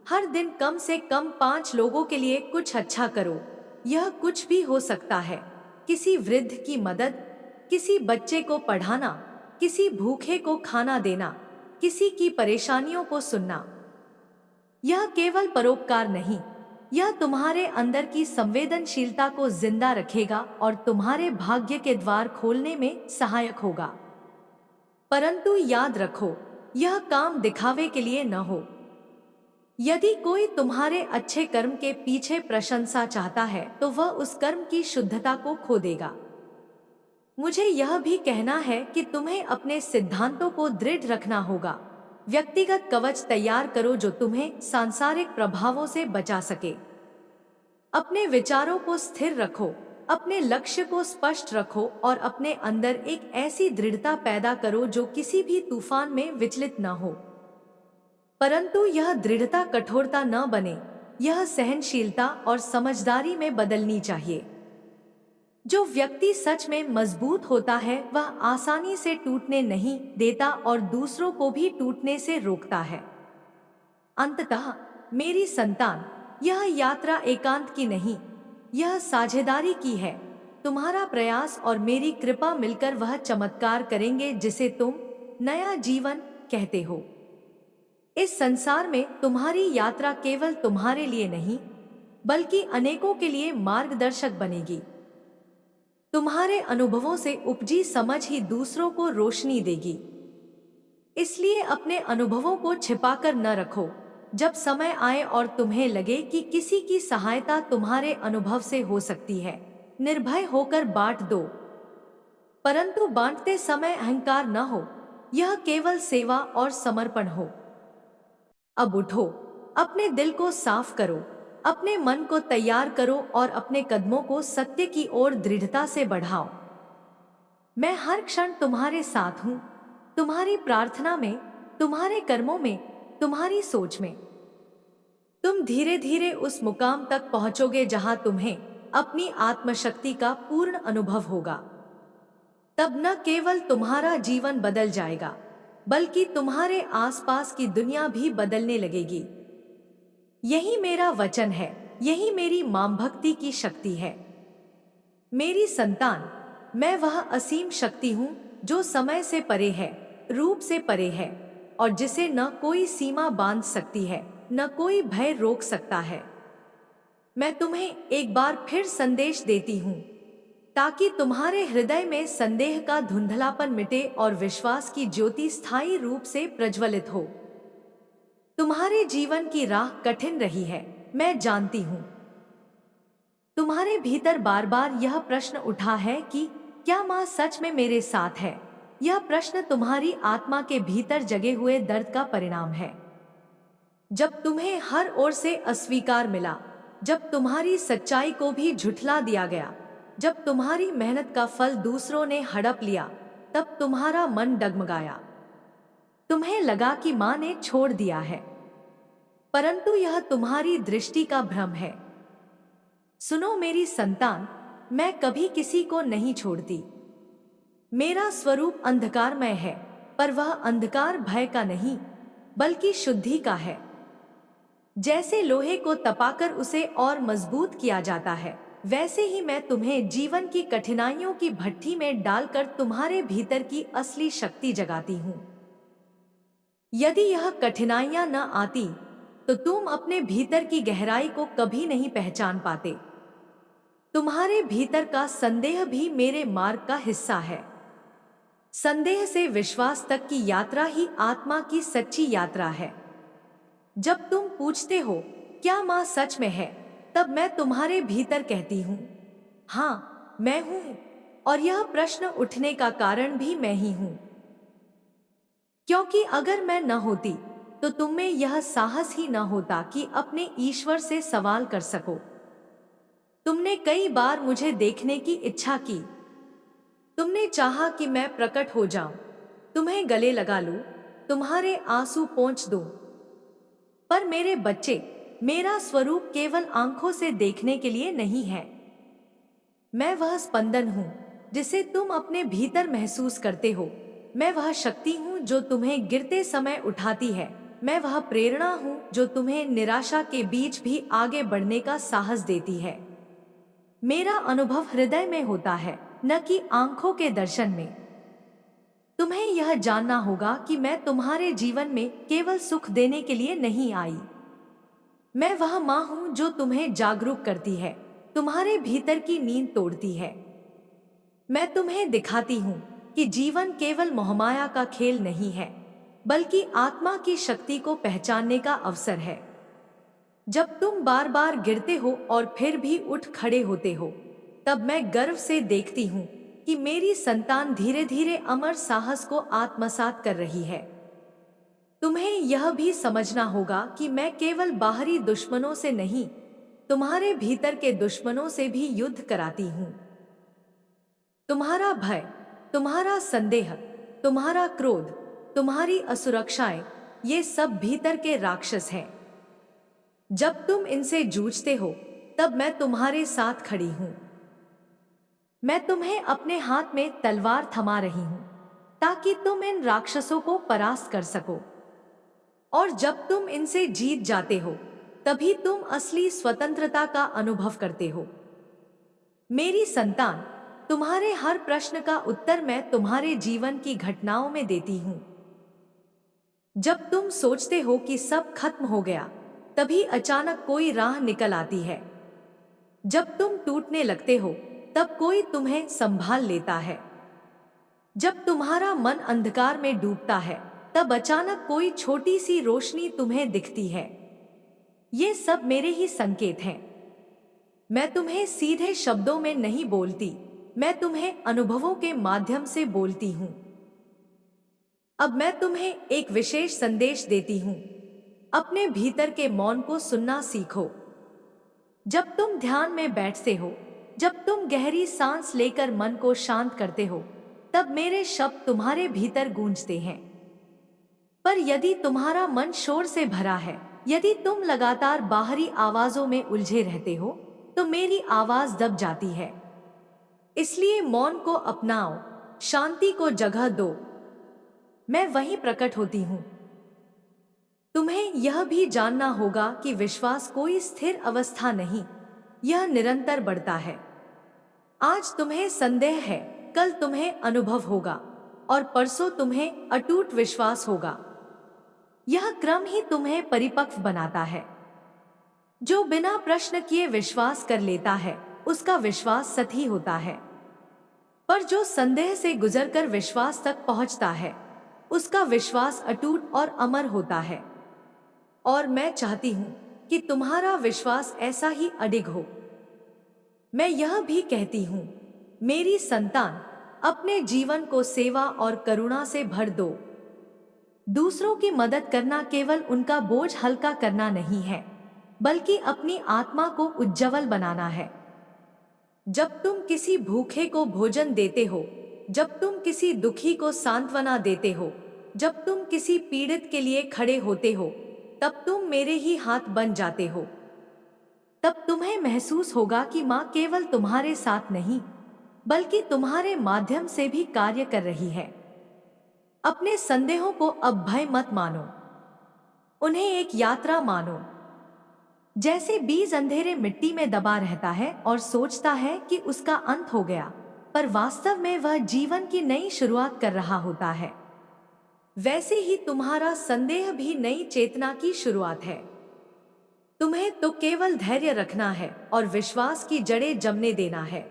हर दिन कम से कम 5 लोगों के लिए कुछ अच्छा करो। यह कुछ भी हो सकता है, किसी वृद्ध की मदद, किसी बच्चे को पढ़ाना, किसी भूखे को खाना देना, किसी की परेशानियों को सुनना। यह केवल परोपकार नहीं, यह तुम्हारे अंदर की संवेदनशीलता को जिंदा रखेगा और तुम्हारे भाग्य के द्वार खोलने में सहायक होगा। परंतु याद रखो, यह काम दिखावे के लिए न हो। यदि कोई तुम्हारे अच्छे कर्म के पीछे प्रशंसा चाहता है तो वह उस कर्म की शुद्धता को खो देगा। मुझे यह भी कहना है कि तुम्हें अपने सिद्धांतों को दृढ़ रखना होगा। व्यक्तिगत कवच तैयार करो जो तुम्हें सांसारिक प्रभावों से बचा सके। अपने विचारों को स्थिर रखो, अपने लक्ष्य को स्पष्ट रखो और अपने अंदर एक ऐसी दृढ़ता पैदा करो जो किसी भी तूफान में विचलित न हो। परंतु यह दृढ़ता कठोरता न बने, यह सहनशीलता और समझदारी में बदलनी चाहिए। जो व्यक्ति सच में मजबूत होता है वह आसानी से टूटने नहीं देता और दूसरों को भी टूटने से रोकता है। अंततः मेरी संतान, यह यात्रा एकांत की नहीं, यह साझेदारी की है। तुम्हारा प्रयास और मेरी कृपा मिलकर वह चमत्कार करेंगे जिसे तुम नया जीवन कहते हो। इस संसार में तुम्हारी यात्रा केवल तुम्हारे लिए नहीं, बल्कि अनेकों के लिए मार्गदर्शक बनेगी। तुम्हारे अनुभवों से उपजी समझ ही दूसरों को रोशनी देगी। इसलिए अपने अनुभवों को छिपाकर न रखो। जब समय आए और तुम्हें लगे कि किसी की सहायता तुम्हारे अनुभव से हो सकती है, निर्भय होकर बांट दो। परंतु बांटते समय अहंकार न हो, यह केवल सेवा और समर्पण हो। अब उठो, अपने दिल को साफ करो, अपने मन को तैयार करो और अपने कदमों को सत्य की ओर दृढ़ता से बढ़ाओ। मैं हर क्षण तुम्हारे साथ हूं, तुम्हारी प्रार्थना में, तुम्हारे कर्मों में, तुम्हारी सोच में। तुम धीरे धीरे उस मुकाम तक पहुंचोगे जहां तुम्हें अपनी आत्मशक्ति का पूर्ण अनुभव होगा। तब न केवल तुम्हारा जीवन बदल जाएगा, बल्कि तुम्हारे आसपास की दुनिया भी बदलने लगेगी। यही मेरा वचन है, यही मेरी मां भक्ति की शक्ति है। मेरी संतान, मैं वह असीम शक्ति हूं जो समय से परे है, रूप से परे है और जिसे न कोई सीमा बांध सकती है, न कोई भय रोक सकता है। मैं तुम्हें एक बार फिर संदेश देती हूं ताकि तुम्हारे हृदय में संदेह का धुंधलापन मिटे और विश्वास की ज्योति स्थायी रूप से प्रज्वलित हो। तुम्हारे जीवन की राह कठिन रही है, मैं जानती हूं। तुम्हारे भीतर बार बार यह प्रश्न उठा है कि क्या मां सच में मेरे साथ है? यह प्रश्न तुम्हारी आत्मा के भीतर जगे हुए दर्द का परिणाम है। जब तुम्हें हर ओर से अस्वीकार मिला, जब तुम्हारी सच्चाई को भी झुठला दिया गया, जब तुम्हारी मेहनत का फल दूसरों ने हड़प लिया, तब तुम्हारा मन डगमगाया। तुम्हें लगा कि माँ ने छोड़ दिया है, परंतु यह तुम्हारी दृष्टि का भ्रम है। सुनो मेरी संतान, मैं कभी किसी को नहीं छोड़ती। मेरा स्वरूप अंधकारमय है, पर वह अंधकार भय का नहीं, बल्कि शुद्धि का है। जैसे लोहे को तपाकर उसे और मजबूत किया जाता है, वैसे ही मैं तुम्हें जीवन की कठिनाइयों की भट्ठी में डालकर तुम्हारे भीतर की असली शक्ति जगाती हूँ। यदि यह कठिनाइयां न आती, तो तुम अपने भीतर की गहराई को कभी नहीं पहचान पाते। तुम्हारे भीतर का संदेह भी मेरे मार्ग का हिस्सा है। संदेह से विश्वास तक की यात्रा ही आत्मा की सच्ची यात्रा है। जब तुम पूछते हो क्या माँ सच में है, तब मैं तुम्हारे भीतर कहती हूँ, हाँ मैं हूँ, और यह प्रश्न उठने का कारण भी मैं ही हूँ। क्योंकि अगर मैं न होती, तो तुम में यह साहस ही न होता कि अपने ईश्वर से सवाल कर सको। तुमने कई बार मुझे देखने की इच्छा की। तुमने चाहा कि मैं प्रकट हो जाऊं, तुम्हें गले लगा लूं, तुम्हारे आंसू पोंछ दूं। पर मेरे बच्चे, मेरा स्वरूप केवल आंखों से देखने के लिए नहीं है। मैं वह स्पंदन हूं जिसे तुम अपने भीतर महसूस करते हो। मैं वह शक्ति हूं जो तुम्हें गिरते समय उठाती है। मैं वह प्रेरणा हूं जो तुम्हें निराशा के बीच भी आगे बढ़ने का साहस देती है। मेरा अनुभव हृदय में होता है, न कि आंखों के दर्शन में। तुम्हें यह जानना होगा कि मैं तुम्हारे जीवन में केवल सुख देने के लिए नहीं आई। मैं वह माँ हूं जो तुम्हें जागरूक करती है, तुम्हारे भीतर की नींद तोड़ती है। मैं तुम्हें दिखाती हूँ कि जीवन केवल मोहमाया का खेल नहीं है, बल्कि आत्मा की शक्ति को पहचानने का अवसर है। जब तुम बार बार गिरते हो और फिर भी उठ खड़े होते हो, तब मैं गर्व से देखती हूँ कि मेरी संतान धीरे धीरे अमर साहस को आत्मसात कर रही है। तुम्हें यह भी समझना होगा कि मैं केवल बाहरी दुश्मनों से नहीं, तुम्हारे भीतर के दुश्मनों से भी युद्ध कराती हूँ। तुम्हारा भय, तुम्हारा संदेह, तुम्हारा क्रोध, तुम्हारी असुरक्षाएं, ये सब भीतर के राक्षस हैं। जब तुम इनसे जूझते हो, तब मैं तुम्हारे साथ खड़ी हूं। मैं तुम्हें अपने हाथ में तलवार थमा रही हूं, ताकि तुम इन राक्षसों को परास्त कर सको। और जब तुम इनसे जीत जाते हो, तभी तुम असली स्वतंत्रता का अनुभव करते हो। मेरी संतान, तुम्हारे हर प्रश्न का उत्तर मैं तुम्हारे जीवन की घटनाओं में देती हूं। जब तुम सोचते हो कि सब खत्म हो गया, तभी अचानक कोई राह निकल आती है। जब तुम टूटने लगते हो, तब कोई तुम्हें संभाल लेता है। जब तुम्हारा मन अंधकार में डूबता है, तब अचानक कोई छोटी सी रोशनी तुम्हें दिखती है। ये सब मेरे ही संकेत हैं। मैं तुम्हें सीधे शब्दों में नहीं बोलती, मैं तुम्हें अनुभवों के माध्यम से बोलती हूँ। अब मैं तुम्हें एक विशेष संदेश देती हूँ। अपने भीतर के मौन को सुनना सीखो। जब तुम ध्यान में बैठते हो, जब तुम गहरी सांस लेकर मन को शांत करते हो, तब मेरे शब्द तुम्हारे भीतर गूंजते हैं। पर यदि तुम्हारा मन शोर से भरा है, यदि तुम लगातार बाहरी आवाजों में उलझे रहते हो, तो मेरी आवाज दब जाती है। इसलिए मौन को अपनाओ, शांति को जगह दो। मैं वहीं प्रकट होती हूँ। तुम्हें यह भी जानना होगा कि विश्वास कोई स्थिर अवस्था नहीं, यह निरंतर बढ़ता है। आज तुम्हें संदेह है, कल तुम्हें अनुभव होगा, और परसों तुम्हें अटूट विश्वास होगा। यह क्रम ही तुम्हें परिपक्व बनाता है। जो बिना प्रश्न किए विश्वास कर लेता है, उसका विश्वास सही होता है। पर जो संदेह से गुजरकर विश्वास तक पहुंचता है, उसका विश्वास अटूट और अमर होता है। और मैं चाहती हूं कि तुम्हारा विश्वास ऐसा ही अडिग हो। मैं यह भी कहती हूं, मेरी संतान, अपने जीवन को सेवा और करुणा से भर दो। दूसरों की मदद करना केवल उनका बोझ हल्का करना नहीं है, बल्कि अपनी आत्मा को उज्जवल बनाना है। जब तुम किसी भूखे को भोजन देते हो, जब तुम किसी दुखी को सांत्वना देते हो, जब तुम किसी पीड़ित के लिए खड़े होते हो, तब तुम मेरे ही हाथ बन जाते हो। तब तुम्हें महसूस होगा कि माँ केवल तुम्हारे साथ नहीं, बल्कि तुम्हारे माध्यम से भी कार्य कर रही है। अपने संदेहों को अब भय मत मानो, उन्हें एक यात्रा मानो। जैसे बीज अंधेरे मिट्टी में दबा रहता है और सोचता है कि उसका अंत हो गया, पर वास्तव में वह जीवन की नई शुरुआत कर रहा होता है, वैसे ही तुम्हारा संदेह भी नई चेतना की शुरुआत है। तुम्हें तो केवल धैर्य रखना है और विश्वास की जड़ें जमने देना है।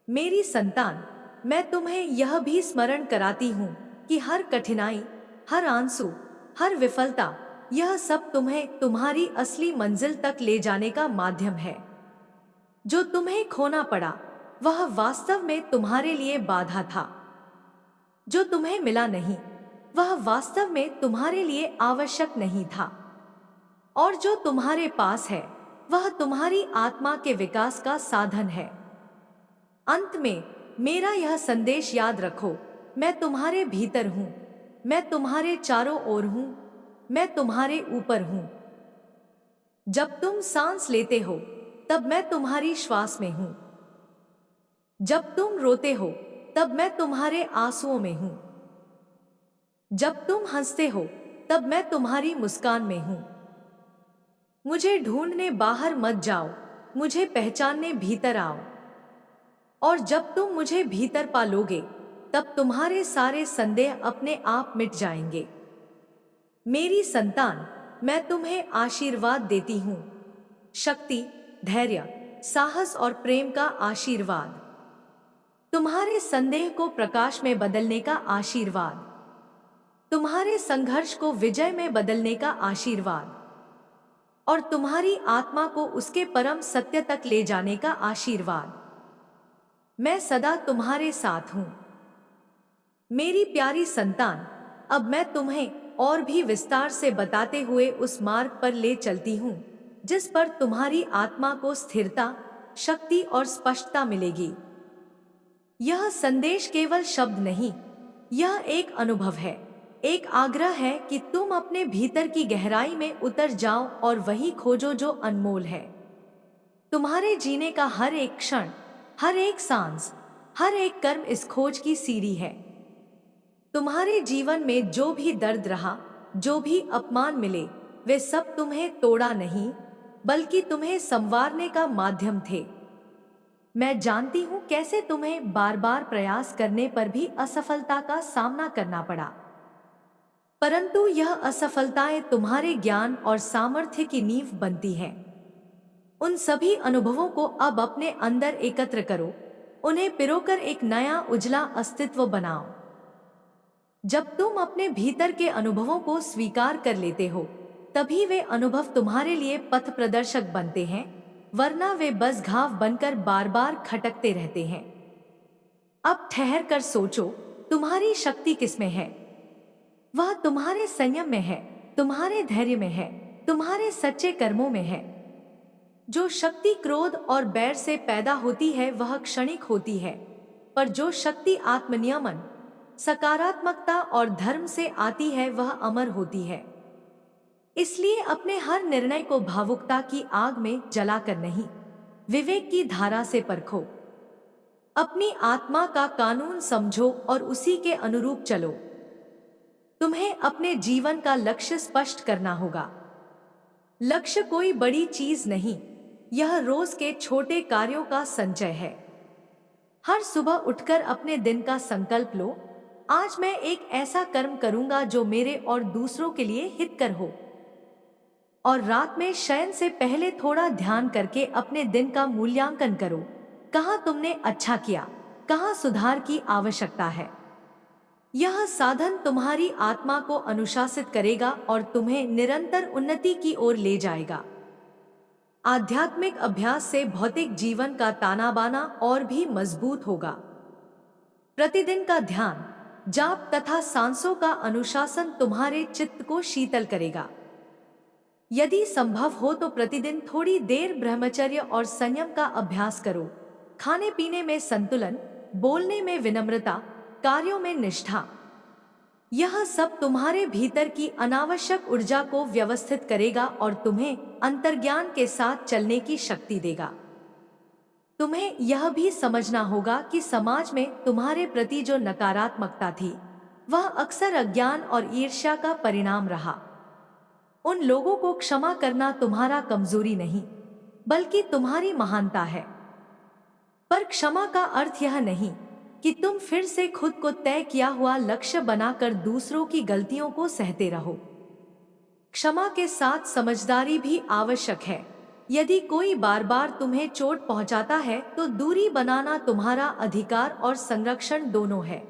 मेरी संतान, मैं तुम्हें यह भी स्मरण कराती हूँ कि हर कठिनाई, हर आंसू, हर विफलता, यह सब तुम्हें तुम्हारी असली मंजिल तक ले जाने का माध्यम है। जो तुम्हें खोना पड़ा, वह वास्तव में तुम्हारे लिए बाधा था। जो तुम्हें मिला नहीं, वह वास्तव में तुम्हारे लिए आवश्यक नहीं था। और जो तुम्हारे पास है, वह तुम्हारी आत्मा के विकास का साधन है। अंत में मेरा यह संदेश याद रखो, मैं तुम्हारे भीतर हूं, मैं तुम्हारे चारों ओर हूं, मैं तुम्हारे ऊपर हूं। जब तुम सांस लेते हो, तब मैं तुम्हारी श्वास में हूं। जब तुम रोते हो, तब मैं तुम्हारे आंसुओं में हूं। जब तुम हंसते हो, तब मैं तुम्हारी मुस्कान में हूं। मुझे ढूंढने बाहर मत जाओ, मुझे पहचानने भीतर आओ। और जब तुम मुझे भीतर पालोगे, तब तुम्हारे सारे संदेह अपने आप मिट जाएंगे। मेरी संतान, मैं तुम्हें आशीर्वाद देती हूँ। शक्ति, धैर्य, साहस और प्रेम का आशीर्वाद। तुम्हारे संदेह को प्रकाश में बदलने का आशीर्वाद। तुम्हारे संघर्ष को विजय में बदलने का आशीर्वाद। और तुम्हारी आत्मा को उसके परम सत्य तक ले जाने का आशीर्वाद। मैं सदा तुम्हारे साथ हूं। मेरी प्यारी संतान, अब मैं तुम्हें और भी विस्तार से बताते हुए उस मार्ग पर ले चलती हूं, जिस पर तुम्हारी आत्मा को स्थिरता, शक्ति और स्पष्टता मिलेगी। यह संदेश केवल शब्द नहीं, यह एक अनुभव है, एक आग्रह है कि तुम अपने भीतर की गहराई में उतर जाओ और वही खोजो जो अनमोल है। तुम्हारे जीने का हर एक क्षण, हर एक सांस, हर एक कर्म इस खोज की सीढ़ी है। तुम्हारे जीवन में जो भी दर्द रहा, जो भी अपमान मिले, वे सब तुम्हें तोड़ा नहीं, बल्कि तुम्हें संवारने का माध्यम थे। मैं जानती हूं कैसे तुम्हें बार बार प्रयास करने पर भी असफलता का सामना करना पड़ा, परंतु यह असफलताएं तुम्हारे ज्ञान और सामर्थ्य की नींव बनती हैं। उन सभी अनुभवों को अब अपने अंदर एकत्र करो, उन्हें पिरोकर एक नया उजला अस्तित्व बनाओ। जब तुम अपने भीतर के अनुभवों को स्वीकार कर लेते हो, तभी वे अनुभव तुम्हारे लिए पथ प्रदर्शक बनते हैं, वरना वे बस घाव बनकर बार बार खटकते रहते हैं। अब ठहर कर सोचो, तुम्हारी शक्ति किसमें है? वह तुम्हारे संयम में है, तुम्हारे धैर्य में है, तुम्हारे सच्चे कर्मों में है। जो शक्ति क्रोध और बैर से पैदा होती है वह क्षणिक होती है, पर जो शक्ति आत्मनियमन, सकारात्मकता और धर्म से आती है वह अमर होती है। इसलिए अपने हर निर्णय को भावुकता की आग में जलाकर नहीं, विवेक की धारा से परखो। अपनी आत्मा का कानून समझो और उसी के अनुरूप चलो। तुम्हें अपने जीवन का लक्ष्य स्पष्ट करना होगा। लक्ष्य कोई बड़ी चीज नहीं, यह रोज के छोटे कार्यों का संचय है। हर सुबह उठकर अपने दिन का संकल्प लो, आज मैं एक ऐसा कर्म करूंगा जो मेरे और दूसरों के लिए हितकर हो। और रात में शयन से पहले थोड़ा ध्यान करके अपने दिन का मूल्यांकन करो, कहाँ तुमने अच्छा किया, कहाँ सुधार की आवश्यकता है। यह साधन तुम्हारी आत्मा को अनुशासित करेगा और तुम्हें निरंतर उन्नति की ओर ले जाएगा। आध्यात्मिक अभ्यास से भौतिक जीवन का ताना बाना और भी मजबूत होगा। प्रतिदिन का ध्यान, जाप तथा सांसों का अनुशासन तुम्हारे चित्त को शीतल करेगा। यदि संभव हो तो प्रतिदिन थोड़ी देर ब्रह्मचर्य और संयम का अभ्यास करो। खाने पीने में संतुलन, बोलने में विनम्रता, कार्यों में निष्ठा। यह सब तुम्हारे भीतर की अनावश्यक ऊर्जा को व्यवस्थित करेगा और तुम्हें अंतर्ज्ञान के साथ चलने की शक्ति देगा। तुम्हें यह भी समझना होगा कि समाज में तुम्हारे प्रति जो नकारात्मकता थी, वह अक्सर अज्ञान और ईर्ष्या का परिणाम रहा। उन लोगों को क्षमा करना तुम्हारा कमजोरी नहीं, बल्कि तुम्हारी महानता है। पर क्षमा का अर्थ यह नहीं कि तुम फिर से खुद को तय किया हुआ लक्ष्य बनाकर दूसरों की गलतियों को सहते रहो। क्षमा के साथ समझदारी भी आवश्यक है। यदि कोई बार बार तुम्हें चोट पहुंचाता है तो दूरी बनाना तुम्हारा अधिकार और संरक्षण दोनों है।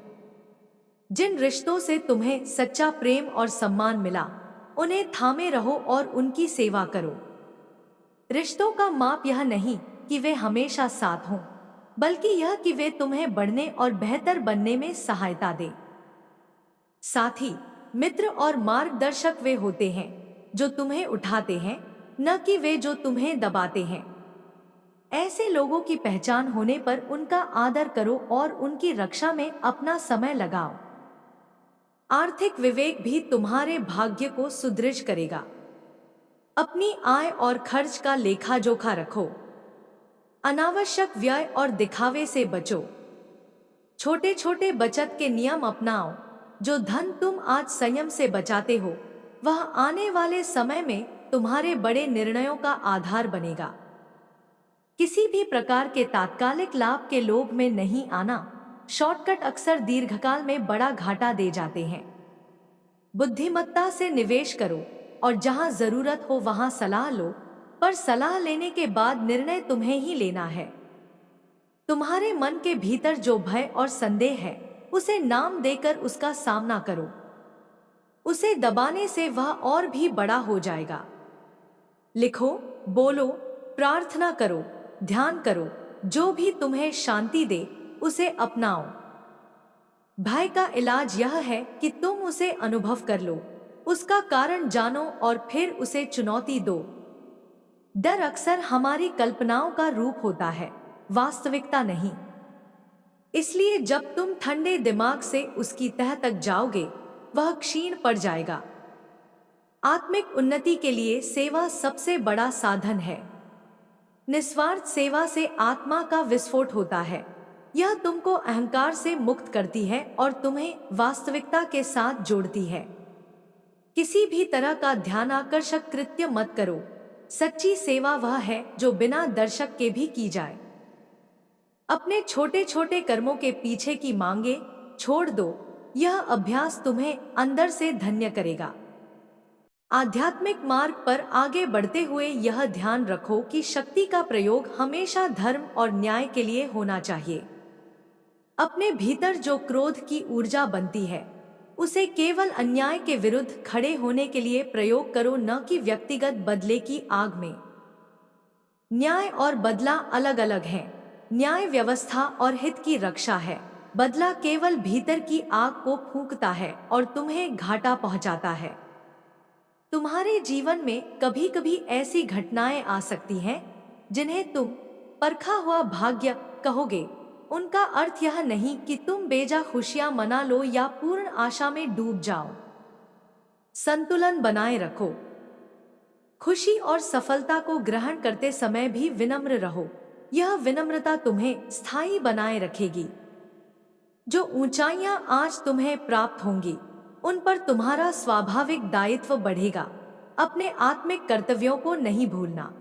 जिन रिश्तों से तुम्हें सच्चा प्रेम और सम्मान मिला, उन्हें थामे रहो और उनकी सेवा करो। रिश्तों का माप यह नहीं कि वे हमेशा साथ हों, बल्कि यह कि वे तुम्हें बढ़ने और बेहतर बनने में सहायता दें। साथी, मित्र और मार्गदर्शक वे होते हैं जो तुम्हें उठाते हैं, न कि वे जो तुम्हें दबाते हैं। ऐसे लोगों की पहचान होने पर उनका आदर करो और उनकी रक्षा में अपना समय लगाओ। आर्थिक विवेक भी तुम्हारे भाग्य को सुदृढ़ करेगा। अपनी आय और खर्च का लेखा जोखा रखो। अनावश्यक व्यय और दिखावे से बचो। छोटे छोटे बचत के नियम अपनाओ। जो धन तुम आज संयम से बचाते हो, वह आने वाले समय में तुम्हारे बड़े निर्णयों का आधार बनेगा। किसी भी प्रकार के तात्कालिक लाभ के लोभ में नहीं आना। शॉर्टकट अक्सर दीर्घकाल में बड़ा घाटा दे जाते हैं। बुद्धिमत्ता से निवेश करो और जहां जरूरत हो वहां सलाह लो, पर सलाह लेने के बाद निर्णय तुम्हें ही लेना है। तुम्हारे मन के भीतर जो भय और संदेह है, उसे नाम देकर उसका सामना करो। उसे दबाने से वह और भी बड़ा हो जाएगा। लिखो, बोलो, प्रार्थना करो, ध्यान करो। जो भी तुम्हें शांति दे, उसे अपनाओ। भय का इलाज यह है कि तुम उसे अनुभव कर लो, उसका कारण जानो और फिर उसे चुनौती दो। डर अक्सर हमारी कल्पनाओं का रूप होता है, वास्तविकता नहीं। इसलिए जब तुम ठंडे दिमाग से उसकी तह तक जाओगे, वह क्षीण पड़ जाएगा। आत्मिक उन्नति के लिए सेवा सबसे बड़ा साधन है। निस्वार्थ सेवा से आत्मा का विस्फोट होता है। यह तुमको अहंकार से मुक्त करती है और तुम्हें वास्तविकता के साथ जोड़ती है। किसी भी तरह का ध्यान आकर्षक कृत्य मत करो। सच्ची सेवा वह है जो बिना दर्शक के भी की जाए। अपने छोटे छोटे कर्मों के पीछे की मांगे छोड़ दो। यह अभ्यास तुम्हें अंदर से धन्य करेगा। आध्यात्मिक मार्ग पर आगे बढ़ते हुए यह ध्यान रखो कि शक्ति का प्रयोग हमेशा धर्म और न्याय के लिए होना चाहिए। अपने भीतर जो क्रोध की ऊर्जा बनती है, उसे केवल अन्याय के विरुद्ध खड़े होने के लिए प्रयोग करो, न कि व्यक्तिगत बदले की आग में। न्याय और बदला अलग अलग है। न्याय व्यवस्था और हित की रक्षा है। बदला केवल भीतर की आग को फूंकता है और तुम्हें घाटा पहुंचाता है। तुम्हारे जीवन में कभी कभी ऐसी घटनाएं आ सकती हैं जिन्हें तुम परखा हुआ भाग्य कहोगे। उनका अर्थ यह नहीं कि तुम बेजा खुशियां मना लो या पूर्ण आशा में डूब जाओ। संतुलन बनाए रखो। खुशी और सफलता को ग्रहण करते समय भी विनम्र रहो। यह विनम्रता तुम्हें स्थायी बनाए रखेगी। जो ऊंचाइयां आज तुम्हें प्राप्त होंगी, उन पर तुम्हारा स्वाभाविक दायित्व बढ़ेगा। अपने आत्मिक कर्तव्यों को नहीं भूलना।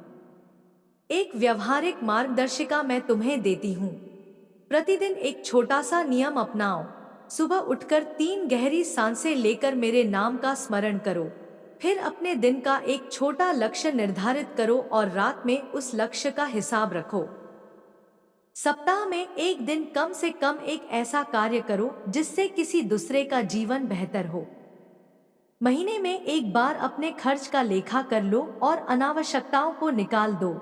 एक व्यवहारिक मार्गदर्शिका मैं तुम्हें देती हूँ। प्रतिदिन एक छोटा सा नियम अपनाओ। सुबह उठकर 3 गहरी सांसें लेकर मेरे नाम का स्मरण करो। फिर अपने दिन का एक छोटा लक्ष्य निर्धारित करो और रात में उस लक्ष्य का हिसाब रखो। सप्ताह में एक दिन कम से कम एक ऐसा कार्य करो जिससे किसी दूसरे का जीवन बेहतर हो। महीने में एक बार अपने खर्च का लेखा कर लो और अनावश्यकताओं को निकाल दो।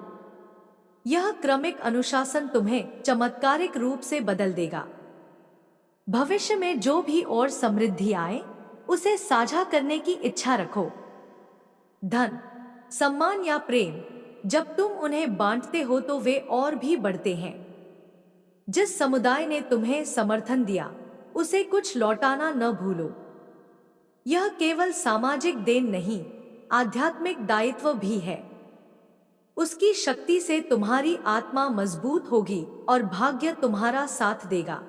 यह क्रमिक अनुशासन तुम्हें चमत्कारिक रूप से बदल देगा। भविष्य में जो भी और समृद्धि आए उसे साझा करने की इच्छा रखो। धन, सम्मान या प्रेम, जब तुम उन्हें बांटते हो तो वे और भी बढ़ते हैं। जिस समुदाय ने तुम्हें समर्थन दिया उसे कुछ लौटाना न भूलो। यह केवल सामाजिक देन नहीं, आध्यात्मिक दायित्व भी है। उसकी शक्ति से तुम्हारी आत्मा मजबूत होगी और भाग्य तुम्हारा साथ देगा।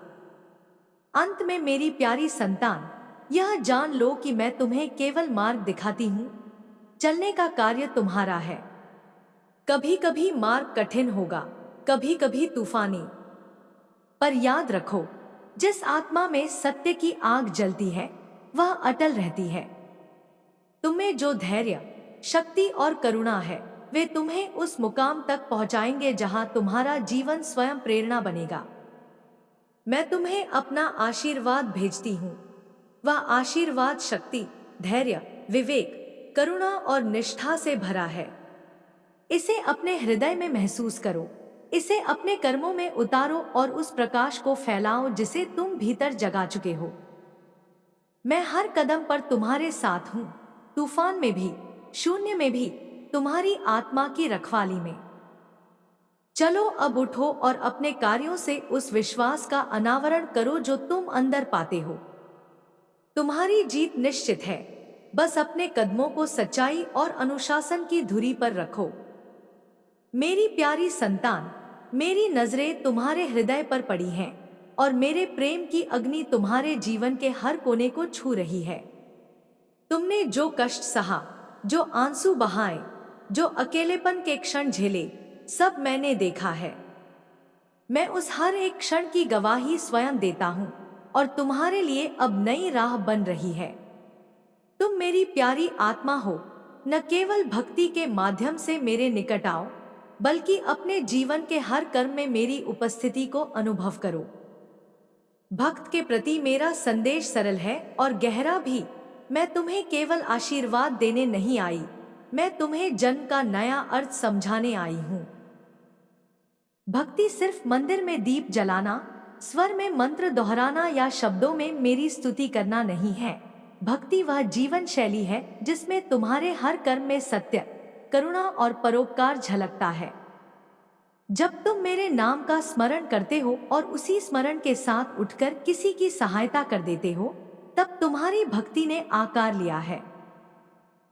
अंत में मेरी प्यारी संतान, यह जान लो कि मैं तुम्हें केवल मार्ग दिखाती हूँ, चलने का कार्य तुम्हारा है। कभी कभी मार्ग कठिन होगा, कभी कभी तूफानी, पर याद रखो, जिस आत्मा में सत्य की आग जलती है वह अटल रहती है। तुम्हें जो धैर्य, शक्ति और करुणा है वे तुम्हें उस मुकाम तक पहुंचाएंगे जहां तुम्हारा जीवन स्वयं प्रेरणा बनेगा। मैं तुम्हें अपना आशीर्वाद भेजती हूँ। वह आशीर्वाद शक्ति, धैर्य, विवेक, करुणा और निष्ठा से भरा है। इसे अपने हृदय में महसूस करो, इसे अपने कर्मों में उतारो और उस प्रकाश को फैलाओ जिसे तुम भीतर जगा चुके हो। मैं हर कदम पर तुम्हारे साथ हूँ, तूफान में भी, शून्य में भी, तुम्हारी आत्मा की रखवाली में। चलो अब उठो और अपने कार्यों से उस विश्वास का अनावरण करो जो तुम अंदर पाते हो। तुम्हारी जीत निश्चित है, बस अपने कदमों को सच्चाई और अनुशासन की धुरी पर रखो। मेरी प्यारी संतान, मेरी नजरें तुम्हारे हृदय पर पड़ी हैं और मेरे प्रेम की अग्नि तुम्हारे जीवन के हर कोने को छू रही है। तुमने जो कष्ट सहा, जो आंसू बहाए, जो अकेलेपन के क्षण झेले, सब मैंने देखा है। मैं उस हर एक क्षण की गवाही स्वयं देता हूँ और तुम्हारे लिए अब नई राह बन रही है। तुम मेरी प्यारी आत्मा हो, न केवल भक्ति के माध्यम से मेरे निकट आओ, बल्कि अपने जीवन के हर कर्म में मेरी उपस्थिति को अनुभव करो। भक्त के प्रति मेरा संदेश सरल है और गहरा भी। मैं तुम्हें केवल आशीर्वाद देने नहीं आई, मैं तुम्हें जन्म का नया अर्थ समझाने आई हूँ। भक्ति सिर्फ मंदिर में दीप जलाना, स्वर में मंत्र दोहराना या शब्दों में मेरी स्तुति करना नहीं है। भक्ति वह जीवन शैली है जिसमें तुम्हारे हर कर्म में सत्य, करुणा और परोपकार झलकता है। जब तुम मेरे नाम का स्मरण करते हो और उसी स्मरण के साथ उठकर किसी की सहायता कर देते हो, तब तुम्हारी भक्ति ने आकार लिया है।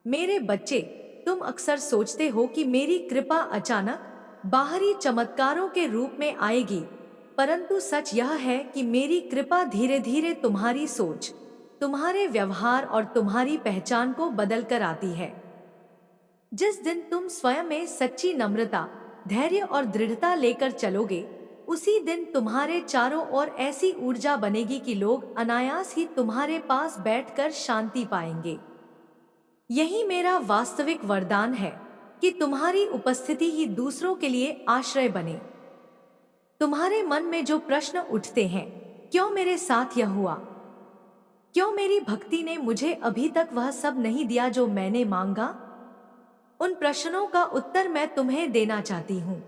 मेरे बच्चे, तुम अक्सर सोचते हो कि मेरी कृपा अचानक बाहरी चमत्कारों के रूप में आएगी, परंतु सच यह है कि मेरी कृपा धीरे धीरे तुम्हारी सोच, तुम्हारे व्यवहार और तुम्हारी पहचान को बदलकर आती है। जिस दिन तुम स्वयं में सच्ची नम्रता, धैर्य और दृढ़ता लेकर चलोगे, उसी दिन तुम्हारे चारों ओर ऐसी ऊर्जा बनेगी कि लोग अनायास ही तुम्हारे पास बैठकर शांति पाएंगे। यही मेरा वास्तविक वरदान है कि तुम्हारी उपस्थिति ही दूसरों के लिए आश्रय बने। तुम्हारे मन में जो प्रश्न उठते हैं, क्यों मेरे साथ यह हुआ, क्यों मेरी भक्ति ने मुझे अभी तक वह सब नहीं दिया जो मैंने मांगा, उन प्रश्नों का उत्तर मैं तुम्हें देना चाहती हूँ।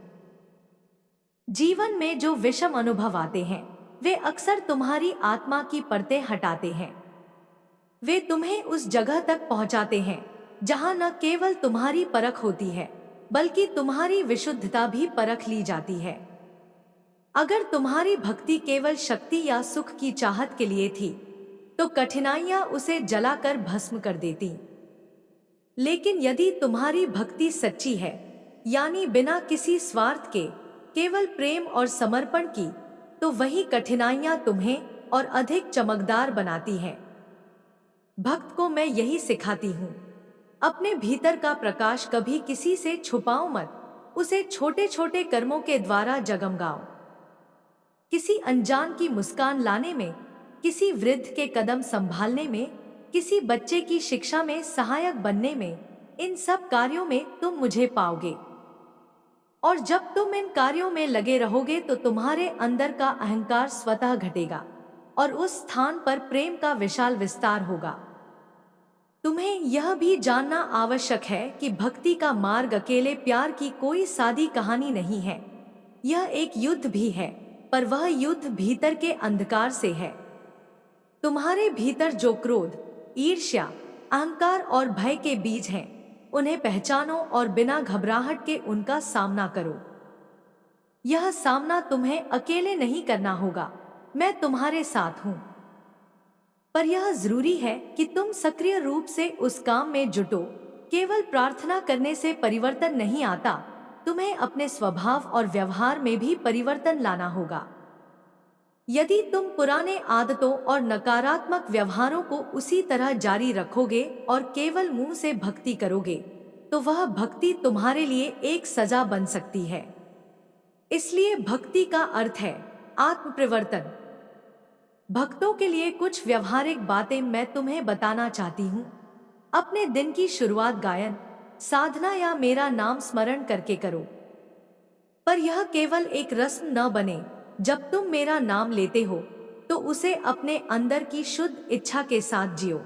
जीवन में जो विषम अनुभव आते हैं वे अक्सर तुम्हारी आत्मा की परतें हटाते हैं। वे तुम्हें उस जगह तक पहुंचाते हैं जहां न केवल तुम्हारी परख होती है, बल्कि तुम्हारी विशुद्धता भी परख ली जाती है। अगर तुम्हारी भक्ति केवल शक्ति या सुख की चाहत के लिए थी, तो कठिनाइयां उसे जलाकर भस्म कर देती। लेकिन यदि तुम्हारी भक्ति सच्ची है, यानी बिना किसी स्वार्थ के केवल प्रेम और समर्पण की, तो वही कठिनाइयां तुम्हें और अधिक चमकदार बनाती हैं। भक्त को मैं यही सिखाती हूँ, अपने भीतर का प्रकाश कभी किसी से छुपाओ मत, उसे छोटे छोटे कर्मों के द्वारा जगमगाओ। किसी अनजान की मुस्कान लाने में, किसी वृद्ध के कदम संभालने में, किसी बच्चे की शिक्षा में सहायक बनने में, इन सब कार्यों में तुम मुझे पाओगे। और जब तुम इन कार्यों में लगे रहोगे तो तुम्हारे अंदर का अहंकार स्वतः घटेगा और उस स्थान पर प्रेम का विशाल विस्तार होगा। तुम्हें यह भी जानना आवश्यक है कि भक्ति का मार्ग अकेले प्यार की कोई सादी कहानी नहीं है। यह एक युद्ध भी है, पर वह युद्ध भीतर के अंधकार से है। तुम्हारे भीतर जो क्रोध, ईर्ष्या, अहंकार और भय के बीज हैं, उन्हें पहचानो और बिना घबराहट के उनका सामना करो। यह सामना तुम्हें अकेले नहीं करना होगा, मैं तुम्हारे साथ हूं। पर यह जरूरी है कि तुम सक्रिय रूप से उस काम में जुटो। केवल प्रार्थना करने से परिवर्तन नहीं आता, तुम्हें अपने स्वभाव और व्यवहार में भी परिवर्तन लाना होगा। यदि तुम पुराने आदतों और नकारात्मक व्यवहारों को उसी तरह जारी रखोगे और केवल मुंह से भक्ति करोगे, तो वह भक्ति तुम्हारे लिए एक सजा बन सकती है। इसलिए भक्ति का अर्थ है आत्म परिवर्तन। भक्तों के लिए कुछ व्यवहारिक बातें मैं तुम्हें बताना चाहती हूँ। अपने दिन की शुरुआत गायन, साधना या मेरा नाम स्मरण करके करो। पर यह केवल एक रस्म न बने। जब तुम मेरा नाम लेते हो तो उसे अपने अंदर की शुद्ध इच्छा के साथ जियो।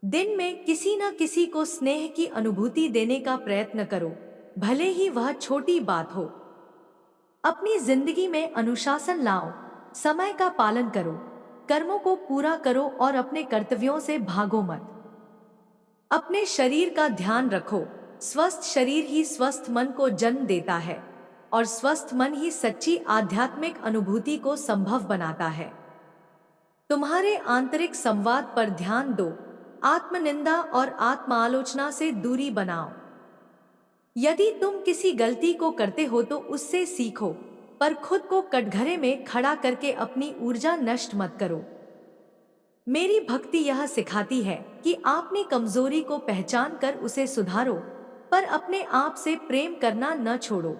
दिन में किसी न किसी को स्नेह की अनुभूति देने का प्रयत्न करो, भले ही वह छोटी बात हो। अपनी जिंदगी में अनुशासन लाओ, समय का पालन करो, कर्मों को पूरा करो और अपने कर्तव्यों से भागो मत। अपने शरीर का ध्यान रखो। स्वस्थ शरीर ही स्वस्थ मन को जन्म देता है और स्वस्थ मन ही सच्ची आध्यात्मिक अनुभूति को संभव बनाता है। तुम्हारे आंतरिक संवाद पर ध्यान दो। आत्मनिंदा और आत्मालोचना से दूरी बनाओ। यदि तुम किसी गलती को करते हो तो उससे सीखो, पर खुद को कटघरे में खड़ा करके अपनी ऊर्जा नष्ट मत करो। मेरी भक्ति यह सिखाती है कि अपनी कमजोरी को पहचान कर उसे सुधारो, पर अपने आप से प्रेम करना न छोड़ो।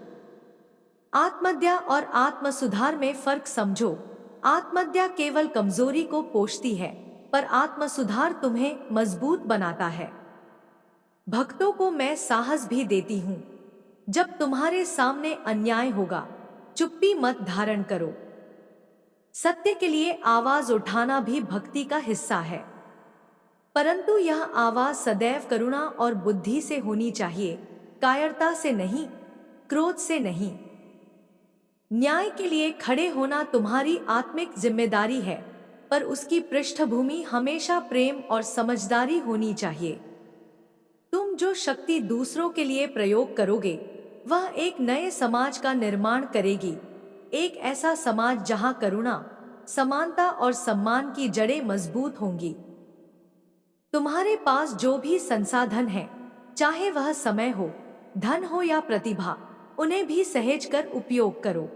आत्महत्या और आत्म सुधार में फर्क समझो। आत्महत्या केवल कमजोरी को पोषती है, पर आत्म सुधार तुम्हें मजबूत बनाता है। भक्तों को मैं साहस भी देती हूँ। जब तुम्हारे सामने अन्याय होगा, चुप्पी मत धारण करो। सत्य के लिए आवाज उठाना भी भक्ति का हिस्सा है, परंतु यह आवाज सदैव करुणा और बुद्धि से होनी चाहिए, कायरता से नहीं, क्रोध से नहीं। न्याय के लिए खड़े होना तुम्हारी आत्मिक जिम्मेदारी है, पर उसकी पृष्ठभूमि हमेशा प्रेम और समझदारी होनी चाहिए। तुम जो शक्ति दूसरों के लिए प्रयोग करोगे, वह एक नए समाज का निर्माण करेगी। एक ऐसा समाज जहां करुणा, समानता और सम्मान की जड़ें मजबूत होंगी। तुम्हारे पास जो भी संसाधन है, चाहे वह समय हो, धन हो या प्रतिभा, उन्हें भी सहेज कर उपयोग करो।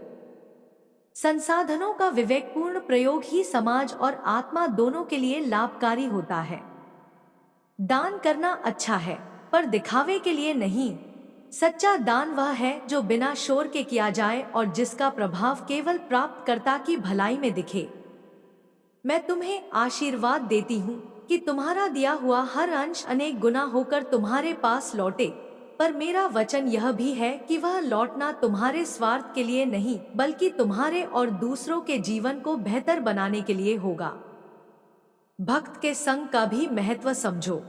संसाधनों का विवेकपूर्ण प्रयोग ही समाज और आत्मा दोनों के लिए लाभकारी होता है। दान करना अच्छा है, पर दिखावे के लिए नहीं। सच्चा दान वह है जो बिना शोर के किया जाए और जिसका प्रभाव केवल प्राप्तकर्ता की भलाई में दिखे। मैं तुम्हें आशीर्वाद देती हूँ कि तुम्हारा दिया हुआ हर अंश अनेक गुना होकर तुम्हारे पास लौटे, पर मेरा वचन यह भी है कि वह लौटना तुम्हारे स्वार्थ के लिए नहीं, बल्कि तुम्हारे और दूसरों के जीवन को बेहतर बनाने के लिए होगा। भक्त के संग का भी महत्व समझो।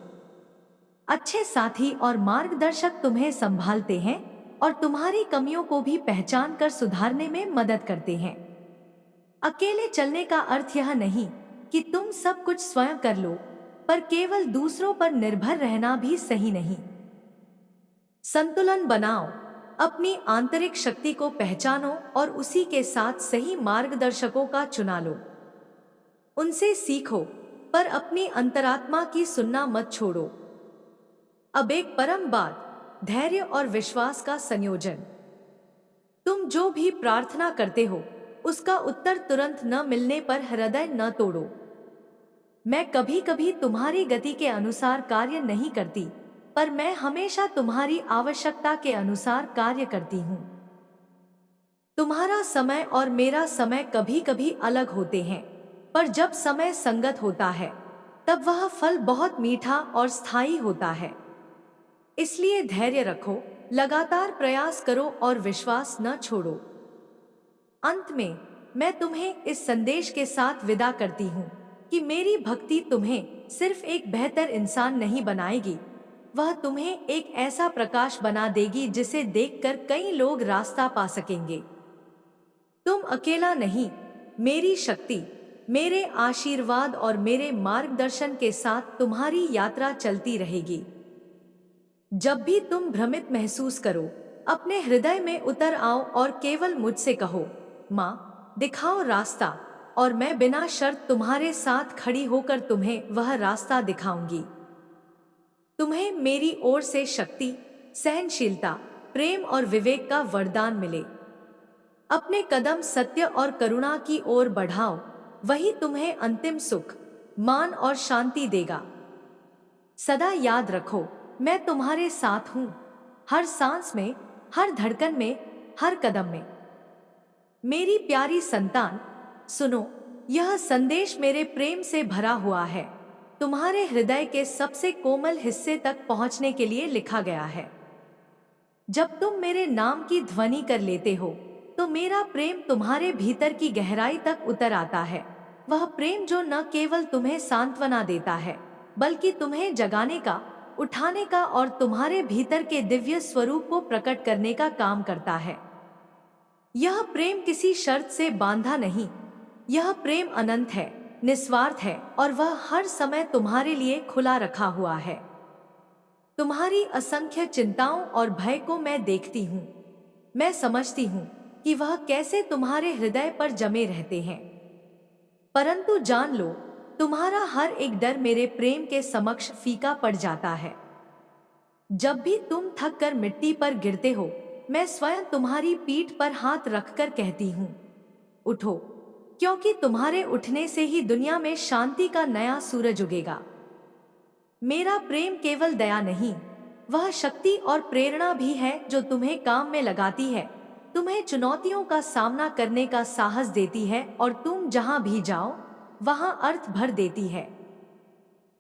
अच्छे साथी और मार्गदर्शक तुम्हें संभालते हैं और तुम्हारी कमियों को भी पहचान कर सुधारने में मदद करते हैं। अकेले चलने का अर्थ यह नहीं कि तुम सब कुछ स्वयं कर लो, पर केवल दूसरों पर निर्भर रहना भी सही नहीं। संतुलन बनाओ। अपनी आंतरिक शक्ति को पहचानो और उसी के साथ सही मार्गदर्शकों का चुना लो। उनसे सीखो, पर अपनी अंतरात्मा की सुनना मत छोड़ो। अब एक परम बात, धैर्य और विश्वास का संयोजन। तुम जो भी प्रार्थना करते हो, उसका उत्तर तुरंत न मिलने पर हृदय न तोड़ो। मैं कभी कभी तुम्हारी गति के अनुसार कार्य नहीं करती, पर मैं हमेशा तुम्हारी आवश्यकता के अनुसार कार्य करती हूँ। तुम्हारा समय और मेरा समय कभी कभी अलग होते हैं, पर जब समय संगत होता है, तब वह फल बहुत मीठा और स्थायी होता है। इसलिए धैर्य रखो, लगातार प्रयास करो और विश्वास न छोड़ो। अंत में मैं तुम्हें इस संदेश के साथ विदा करती हूँ कि मेरी भक्ति तुम्हें सिर्फ एक बेहतर इंसान नहीं बनाएगी, वह तुम्हें एक ऐसा प्रकाश बना देगी जिसे देखकर कई लोग रास्ता पा सकेंगे। तुम अकेला नहीं, मेरी शक्ति, मेरे आशीर्वाद और मेरे मार्गदर्शन के साथ तुम्हारी यात्रा चलती रहेगी। जब भी तुम भ्रमित महसूस करो, अपने हृदय में उतर आओ और केवल मुझसे कहो, माँ दिखाओ रास्ता, और मैं बिना शर्त तुम्हारे साथ खड़ी होकर तुम्हें वह रास्ता दिखाऊंगी। तुम्हें मेरी ओर से शक्ति, सहनशीलता, प्रेम और विवेक का वरदान मिले। अपने कदम सत्य और करुणा की ओर बढ़ाओ, वही तुम्हें अंतिम सुख, मान और शांति देगा। सदा याद रखो, मैं तुम्हारे साथ हूं, हर सांस में, हर धड़कन में, हर कदम में। मेरी प्यारी संतान, सुनो, यह संदेश मेरे प्रेम से भरा हुआ है, तुम्हारे हृदय के सबसे कोमल हिस्से तक पहुंचने के लिए लिखा गया है। जब तुम मेरे नाम की ध्वनि कर लेते हो, तो मेरा प्रेम तुम्हारे भीतर की गहराई तक उतर आता है। वह प्रेम जो न केवल तुम्हें सांत्वना देता है, बल्कि तुम्हें जगाने का, उठाने का और तुम्हारे भीतर के दिव्य स्वरूप को प्रकट करने का काम करता है। यह प्रेम किसी शर्त से बांधा नहीं, यह प्रेम अनंत है, निस्वार्थ है और वह हर समय तुम्हारे लिए खुला रखा हुआ है। तुम्हारी असंख्य चिंताओं और भय को मैं देखती हूँ। मैं समझती हूँ कि वह कैसे तुम्हारे हृदय पर जमे रहते हैं। परंतु जान लो, तुम्हारा हर एक डर मेरे प्रेम के समक्ष फीका पड़ जाता है। जब भी तुम थक कर मिट्टी पर गिरते हो, मैं स्वयं तुम्हारी पीठ पर हाथ रखकर कहती हूँ, उठो, क्योंकि तुम्हारे उठने से ही दुनिया में शांति का नया सूरज उगेगा। मेरा प्रेम केवल दया नहीं, वह शक्ति और प्रेरणा भी है जो तुम्हें काम में लगाती है, तुम्हें चुनौतियों का सामना करने का साहस देती है और तुम जहां भी जाओ वहां अर्थ भर देती है।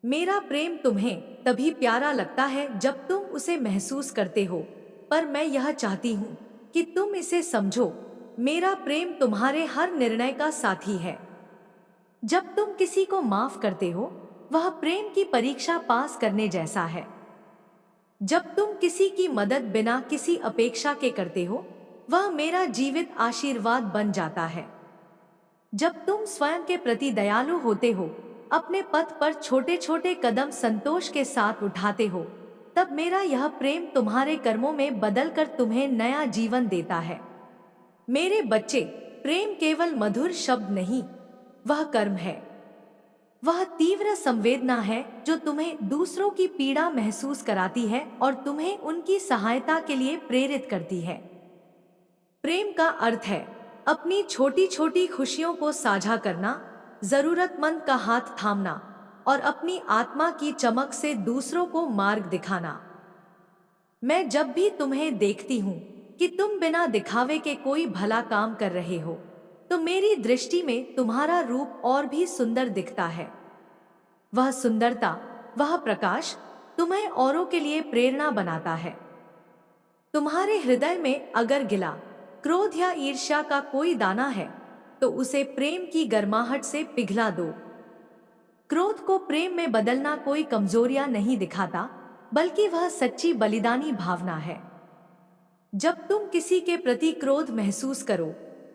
मेरा प्रेम तुम्हें तभी प्यारा लगता है जब तुम उसे महसूस करते हो, पर मैं यह चाहती हूँ कि तुम इसे समझो, मेरा प्रेम तुम्हारे हर निर्णय का साथी है। जब तुम किसी को माफ करते हो, वह प्रेम की परीक्षा पास करने जैसा है। जब तुम किसी की मदद बिना किसी अपेक्षा के करते हो, वह मेरा जीवित आशीर्वाद बन जाता है। जब तुम स्वयं के प्रति दयालु होते हो, अपने पथ पर छोटे छोटे कदम संतोष के साथ उठाते हो, तब मेरा यह प्रेम तुम्हारे कर्मों में बदलकर तुम्हें नया जीवन देता है। मेरे बच्चे, प्रेम केवल मधुर शब्द नहीं, वह कर्म है। वह तीव्र संवेदना है जो तुम्हें दूसरों की पीड़ा महसूस कराती है और तुम्हें उनकी सहायता के लिए प्रेरित करती है। प्रेम का अर्थ है अपनी छोटी छोटी खुशियों को साझा करना, जरूरतमंद का हाथ थामना और अपनी आत्मा की चमक से दूसरों को मार्ग दिखाना। मैं जब भी तुम्हें देखती हूँ कि तुम बिना दिखावे के कोई भला काम कर रहे हो, तो मेरी दृष्टि में तुम्हारा रूप और भी सुंदर दिखता है। वह सुंदरता, वह प्रकाश तुम्हें औरों के लिए प्रेरणा बनाता है। तुम्हारे हृदय में अगर गिला, क्रोध या ईर्ष्या का कोई दाना है, तो उसे प्रेम की गर्माहट से पिघला दो। क्रोध को प्रेम में बदलना कोई कमजोरियां नहीं दिखाता, बल्कि वह सच्ची बलिदानी भावना है। जब तुम किसी के प्रति क्रोध महसूस करो,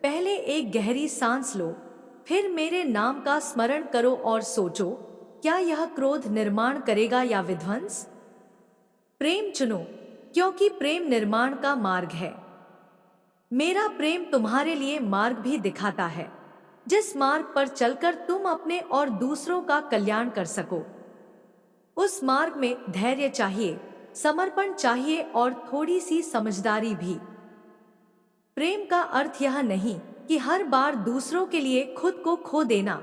पहले एक गहरी सांस लो, फिर मेरे नाम का स्मरण करो और सोचो, क्या यह क्रोध निर्माण करेगा या विध्वंस? प्रेम चुनो, क्योंकि प्रेम निर्माण का मार्ग है। मेरा प्रेम तुम्हारे लिए मार्ग भी दिखाता है, जिस मार्ग पर चलकर तुम अपने और दूसरों का कल्याण कर सको। उस मार्ग में धैर्य चाहिए, समर्पण चाहिए और थोड़ी सी समझदारी भी। प्रेम का अर्थ यह नहीं कि हर बार दूसरों के लिए खुद को खो देना,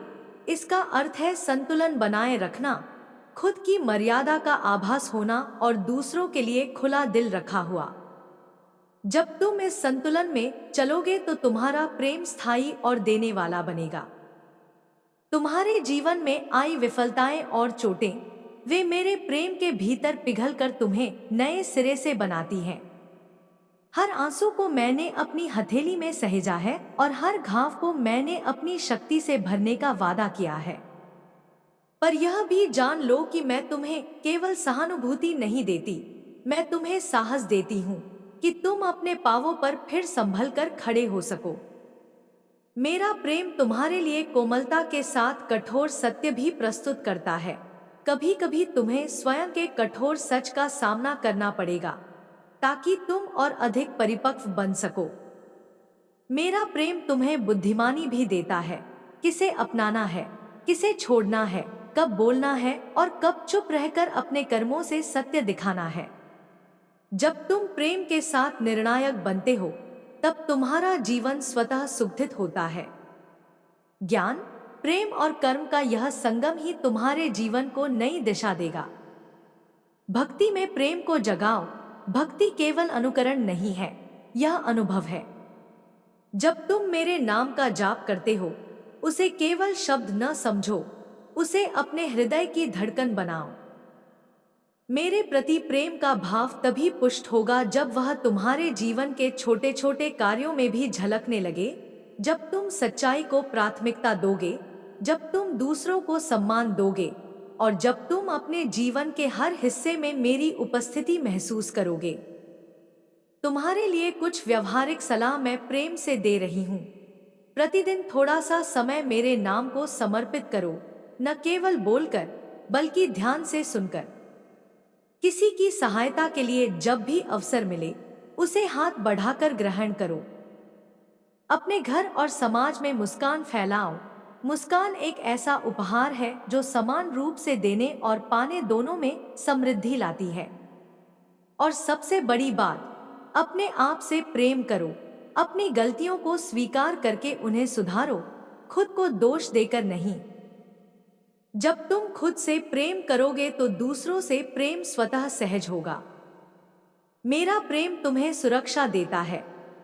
इसका अर्थ है संतुलन बनाए रखना, खुद की मर्यादा का आभास होना और दूसरों के लिए खुला दिल रखा हुआ। जब तुम इस संतुलन में चलोगे तो तुम्हारा प्रेम स्थायी और देने वाला बनेगा। तुम्हारे जीवन में आई विफलताएं और चोटें, वे मेरे प्रेम के भीतर पिघलकर तुम्हें नए सिरे से बनाती हैं। हर आंसू को मैंने अपनी हथेली में सहेजा है और हर घाव को मैंने अपनी शक्ति से भरने का वादा किया है। पर यह भी जान लो कि मैं तुम्हें केवल सहानुभूति नहीं देती, मैं तुम्हें साहस देती हूँ कि तुम अपने पांवों पर फिर संभल कर खड़े हो सको। मेरा प्रेम तुम्हारे लिए कोमलता के साथ कठोर सत्य भी प्रस्तुत करता है। कभी कभी तुम्हें स्वयं के कठोर सच का सामना करना पड़ेगा ताकि तुम और अधिक परिपक्व बन सको। मेरा प्रेम तुम्हें बुद्धिमानी भी देता है, किसे अपनाना है, किसे छोड़ना है, कब बोलना है और कब चुप रहकर अपने कर्मों से सत्य दिखाना है। जब तुम प्रेम के साथ निर्णायक बनते हो, तब तुम्हारा जीवन स्वतः सुगठित होता है। ज्ञान, प्रेम और कर्म का यह संगम ही तुम्हारे जीवन को नई दिशा देगा। भक्ति में प्रेम को जगाओ। भक्ति केवल अनुकरण नहीं है, यह अनुभव है। जब तुम मेरे नाम का जाप करते हो, उसे केवल शब्द न समझो, उसे अपने हृदय की धड़कन बनाओ। मेरे प्रति प्रेम का भाव तभी पुष्ट होगा जब वह तुम्हारे जीवन के छोटे छोटे कार्यों में भी झलकने लगे, जब तुम सच्चाई को प्राथमिकता दोगे, जब तुम दूसरों को सम्मान दोगे और जब तुम अपने जीवन के हर हिस्से में मेरी उपस्थिति महसूस करोगे। तुम्हारे लिए कुछ व्यवहारिक सलाह मैं प्रेम से दे रही हूँ। प्रतिदिन थोड़ा सा समय मेरे नाम को समर्पित करो, न केवल बोलकर बल्कि ध्यान से सुनकर। किसी की सहायता के लिए जब भी अवसर मिले, उसे हाथ बढ़ाकर ग्रहण करो। अपने घर और समाज में मुस्कान फैलाओ। मुस्कान एक ऐसा उपहार है जो समान रूप से देने और पाने दोनों में समृद्धि लाती है। और सबसे बड़ी बात, अपने आप से प्रेम करो। अपनी गलतियों को स्वीकार करके उन्हें सुधारो, खुद को दोष देकर नहीं। जब तुम खुद से प्रेम करोगे तो दूसरों से प्रेम स्वतः सहज होगा। मेरा प्रेम तुम्हें सुरक्षा देता है।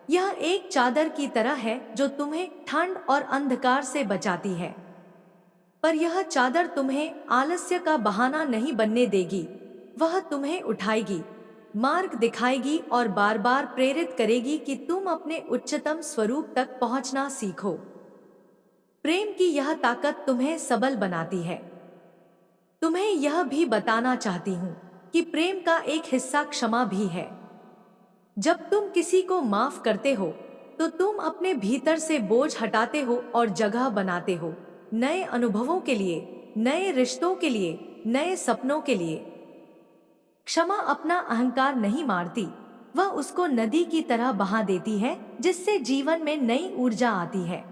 यह एक चादर की तरह है जो तुम्हें ठंड और अंधकार से बचाती है। पर यह चादर तुम्हें आलस्य का बहाना नहीं बनने देगी। वह तुम्हें उठाएगी, मार्ग दिखाएगी और बार बार प्रेरित करेगी कि तुम अपने उच्चतम स्वरूप तक पहुंचना सीखो। प्रेम की यह ताकत तुम्हें सबल बनाती है। तुम्हें यह भी बताना चाहती हूँ कि प्रेम का एक हिस्सा क्षमा भी है। जब तुम किसी को माफ करते हो, तो तुम अपने भीतर से बोझ हटाते हो और जगह बनाते हो नए अनुभवों के लिए, नए रिश्तों के लिए, नए सपनों के लिए। क्षमा अपना अहंकार नहीं मारती, वह उसको नदी की तरह बहा देती है, जिससे जीवन में नई ऊर्जा आती है।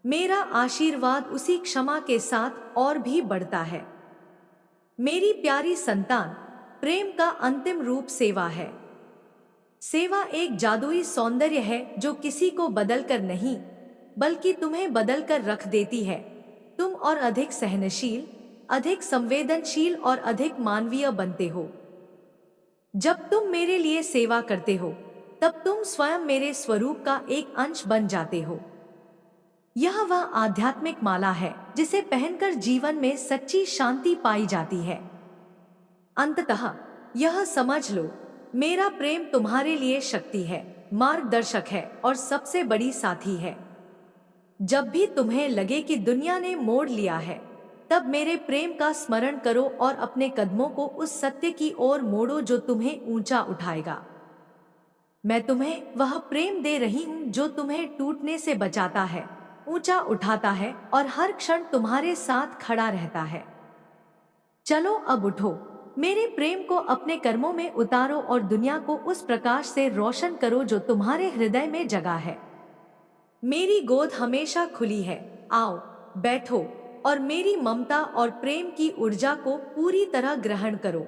मेरा आशीर्वाद उसी क्षमा के साथ और भी बढ़ता है। मेरी प्यारी संतान, प्रेम का अंतिम रूप सेवा है। सेवा एक जादुई सौंदर्य है जो किसी को बदलकर नहीं, बल्कि तुम्हें बदलकर रख देती है। तुम और अधिक सहनशील, अधिक संवेदनशील और अधिक मानवीय बनते हो। जब तुम मेरे लिए सेवा करते हो, तब तुम स्वयं मेरे स्वरूप का एक अंश बन जाते हो। यह वह आध्यात्मिक माला है जिसे पहनकर जीवन में सच्ची शांति पाई जाती है। अंततः यह समझ लो, मेरा प्रेम तुम्हारे लिए शक्ति है, मार्गदर्शक है और सबसे बड़ी साथी है। जब भी तुम्हें लगे कि दुनिया ने मोड़ लिया है, तब मेरे प्रेम का स्मरण करो और अपने कदमों को उस सत्य की ओर मोड़ो जो तुम्हें ऊंचा उठाएगा। मैं तुम्हें वह प्रेम दे रही हूँ जो तुम्हें टूटने से बचाता है, ऊंचा उठाता है और हर क्षण तुम्हारे साथ खड़ा रहता है। चलो अब उठो, मेरे प्रेम को अपने कर्मों में उतारो और दुनिया को उस प्रकाश से रोशन करो जो तुम्हारे हृदय में जगा है। मेरी गोद हमेशा खुली है, आओ बैठो और मेरी ममता और प्रेम की ऊर्जा को पूरी तरह ग्रहण करो।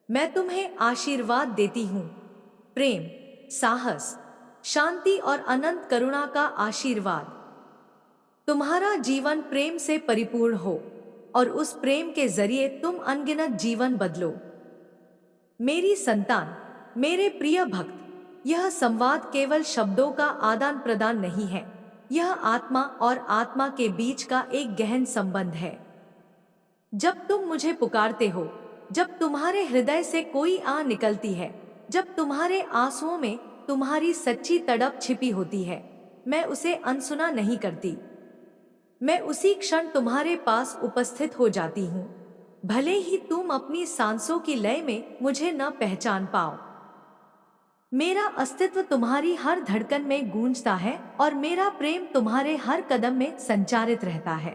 मैं तुम्हें आशीर्वाद देती हूँ, प्रेम, साहस, शांति और अनंत करुणा का आशीर्वाद। तुम्हारा जीवन प्रेम से परिपूर्ण हो और उस प्रेम के जरिए तुम अनगिनत जीवन बदलो। मेरी संतान, मेरे प्रिय भक्त, यह संवाद केवल शब्दों का आदान प्रदान नहीं है, यह आत्मा और आत्मा के बीच का एक गहन संबंध है। जब तुम मुझे पुकारते हो, जब तुम्हारे हृदय से कोई आह निकलती है, जब तुम्हारे आंसुओं में तुम्हारी सच्ची तड़प छिपी होती है, मैं उसे अनसुना नहीं करती। मैं उसी क्षण तुम्हारे पास उपस्थित हो जाती हूँ, भले ही तुम अपनी सांसों की लय में मुझे न पहचान पाओ। मेरा अस्तित्व तुम्हारी हर धड़कन में गूंजता है और मेरा प्रेम तुम्हारे हर कदम में संचारित रहता है।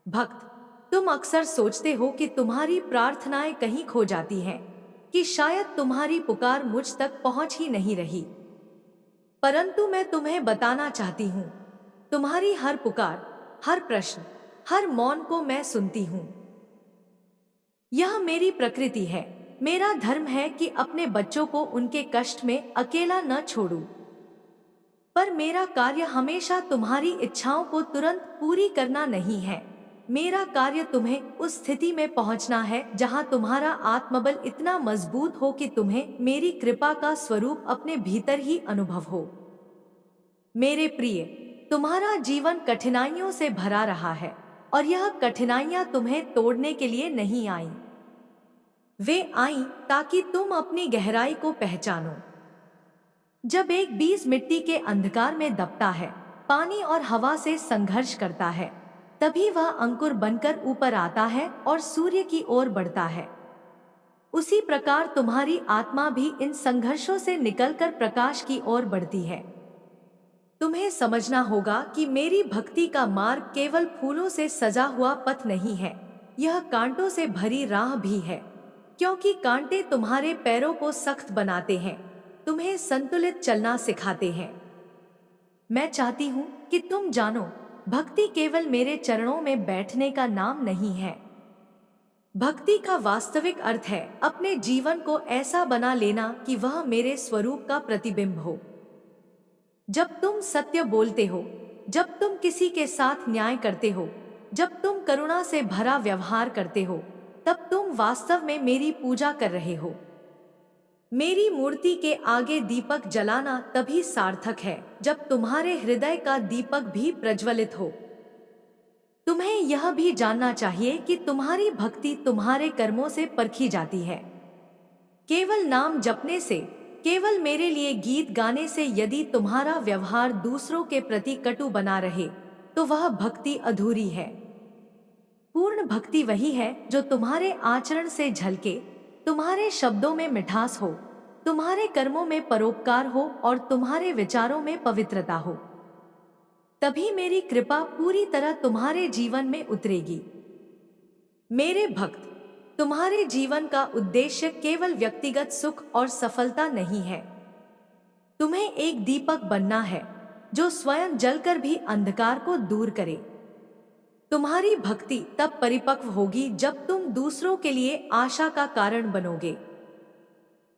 भक्त, तुम अक्सर सोचते हो कि तुम्हारी प्रार्थनाएं कहीं खो जाती हैं, कि शायद तुम्हारी पुकार मुझ तक पहुंच ही नहीं रही। परंतु मैं तुम्हें बताना चाहती हूँ, तुम्हारी हर पुकार, हर प्रश्न, हर मौन को मैं सुनती हूँ। यह मेरी प्रकृति है, मेरा धर्म है कि अपने बच्चों को उनके कष्ट में अकेला न छोड़ूं। पर मेरा कार्य हमेशा तुम्हारी इच्छाओं को तुरंत पूरी करना नहीं है। मेरा कार्य तुम्हें उस स्थिति में पहुंचना है जहां तुम्हारा आत्मबल इतना मजबूत हो कि तुम्हें मेरी कृपा का स्वरूप अपने भीतर ही अनुभव हो। मेरे प्रिय, तुम्हारा जीवन कठिनाइयों से भरा रहा है और यह कठिनाइयां तुम्हें तोड़ने के लिए नहीं आईं। वे आईं ताकि तुम अपनी गहराई को पहचानो। जब एक बीज मिट्टी के अंधकार में दबता है, पानी और हवा से संघर्ष करता है, तभी वह अंकुर बनकर ऊपर आता है और सूर्य की ओर बढ़ता है। उसी प्रकार तुम्हारी आत्मा भी इन संघर्षों से निकलकर प्रकाश की ओर बढ़ती है। तुम्हें समझना होगा कि मेरी भक्ति का मार्ग केवल फूलों से सजा हुआ पथ नहीं है, यह कांटों से भरी राह भी है। क्योंकि कांटे तुम्हारे पैरों को सख्त बनाते हैं, तुम्हें संतुलित चलना सिखाते हैं। मैं चाहती हूँ कि तुम जानो, भक्ति केवल मेरे चरणों में बैठने का नाम नहीं है। भक्ति का वास्तविक अर्थ है अपने जीवन को ऐसा बना लेना कि वह मेरे स्वरूप का प्रतिबिंब हो। जब तुम सत्य बोलते हो, जब तुम किसी के साथ न्याय करते हो, जब तुम करुणा से भरा व्यवहार करते हो, तब तुम वास्तव में मेरी पूजा कर रहे हो। मेरी मूर्ति के आगे दीपक जलाना तभी सार्थक है जब तुम्हारे हृदय का दीपक भी प्रज्वलित हो। तुम्हें यह भी जानना चाहिए कि तुम्हारी भक्ति तुम्हारे कर्मों से परखी जाती है। केवल नाम जपने से, केवल मेरे लिए गीत गाने से यदि तुम्हारा व्यवहार दूसरों के प्रति कटु बना रहे, तो वह भक्ति अधूरी है। पूर्ण भक्ति वही है जो तुम्हारे आचरण से झलके, तुम्हारे शब्दों में मिठास हो, तुम्हारे कर्मों में परोपकार हो और तुम्हारे विचारों में पवित्रता हो। तभी मेरी कृपा पूरी तरह तुम्हारे जीवन में उतरेगी। मेरे भक्त, तुम्हारे जीवन का उद्देश्य केवल व्यक्तिगत सुख और सफलता नहीं है। तुम्हें एक दीपक बनना है जो स्वयं जलकर भी अंधकार को दूर करे। तुम्हारी भक्ति तब परिपक्व होगी जब तुम दूसरों के लिए आशा का कारण बनोगे,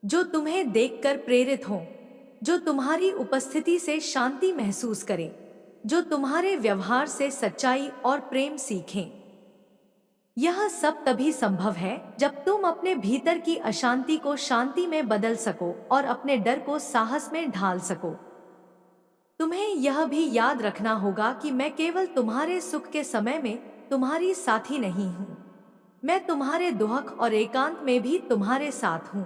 जो तुम्हें देखकर प्रेरित हों, जो तुम्हारी उपस्थिति से शांति महसूस करें, जो तुम्हारे व्यवहार से सच्चाई और प्रेम सीखें। यह सब तभी संभव है जब तुम अपने भीतर की अशांति को शांति में बदल सको और अपने डर को साहस में ढाल सको। तुम्हें यह भी याद रखना होगा कि मैं केवल तुम्हारे सुख के समय में तुम्हारी साथी नहीं हूँ, मैं तुम्हारे दुख और एकांत में भी तुम्हारे साथ हूँ।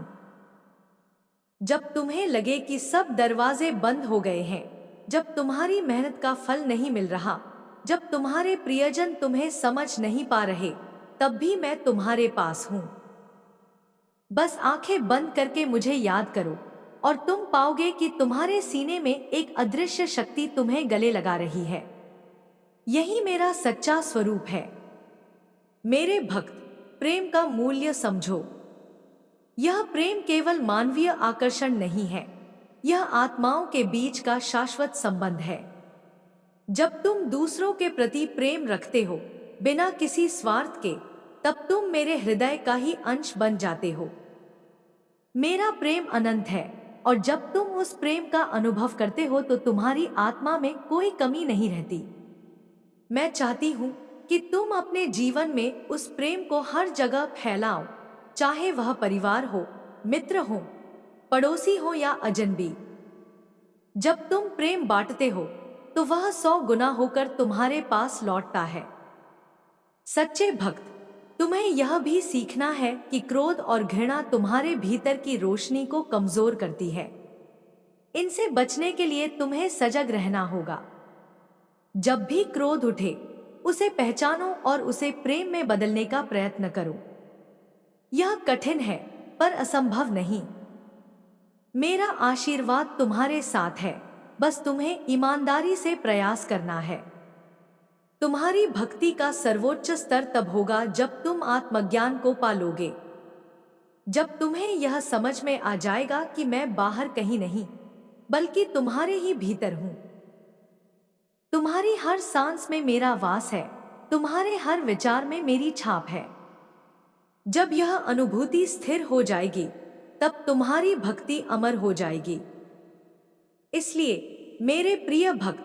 जब तुम्हें लगे कि सब दरवाजे बंद हो गए हैं, जब तुम्हारी मेहनत का फल नहीं मिल रहा, जब तुम्हारे प्रियजन तुम्हें समझ नहीं पा रहे, तब भी मैं तुम्हारे पास हूँ। बस आंखें बंद करके मुझे याद करो और तुम पाओगे कि तुम्हारे सीने में एक अदृश्य शक्ति तुम्हें गले लगा रही है। यही मेरा सच्चा स्वरूप है। मेरे भक्त, प्रेम का मूल्य समझो। यह प्रेम केवल मानवीय आकर्षण नहीं है, यह आत्माओं के बीच का शाश्वत संबंध है। जब तुम दूसरों के प्रति प्रेम रखते हो बिना किसी स्वार्थ के, तब तुम मेरे हृदय का ही अंश बन जाते हो। मेरा प्रेम अनंत है और जब तुम उस प्रेम का अनुभव करते हो तो तुम्हारी आत्मा में कोई कमी नहीं रहती। मैं चाहती हूँ कि तुम अपने जीवन में उस प्रेम को हर जगह फैलाओ, चाहे वह परिवार हो, मित्र हो, पड़ोसी हो या अजनबी। जब तुम प्रेम बांटते हो तो वह 100 गुना होकर तुम्हारे पास लौटता है। सच्चे भक्त, तुम्हें यह भी सीखना है कि क्रोध और घृणा तुम्हारे भीतर की रोशनी को कमजोर करती है। इनसे बचने के लिए तुम्हें सजग रहना होगा। जब भी क्रोध उठे, उसे पहचानो और उसे प्रेम में बदलने का प्रयत्न करो। यह कठिन है पर असंभव नहीं। मेरा आशीर्वाद तुम्हारे साथ है, बस तुम्हें ईमानदारी से प्रयास करना है। तुम्हारी भक्ति का सर्वोच्च स्तर तब होगा जब तुम आत्मज्ञान को पालोगे, जब तुम्हें यह समझ में आ जाएगा कि मैं बाहर कहीं नहीं, बल्कि तुम्हारे ही भीतर हूं। तुम्हारी हर सांस में मेरा वास है, तुम्हारे हर विचार में मेरी छाप है। जब यह अनुभूति स्थिर हो जाएगी, तब तुम्हारी भक्ति अमर हो जाएगी। इसलिए मेरे प्रिय भक्त,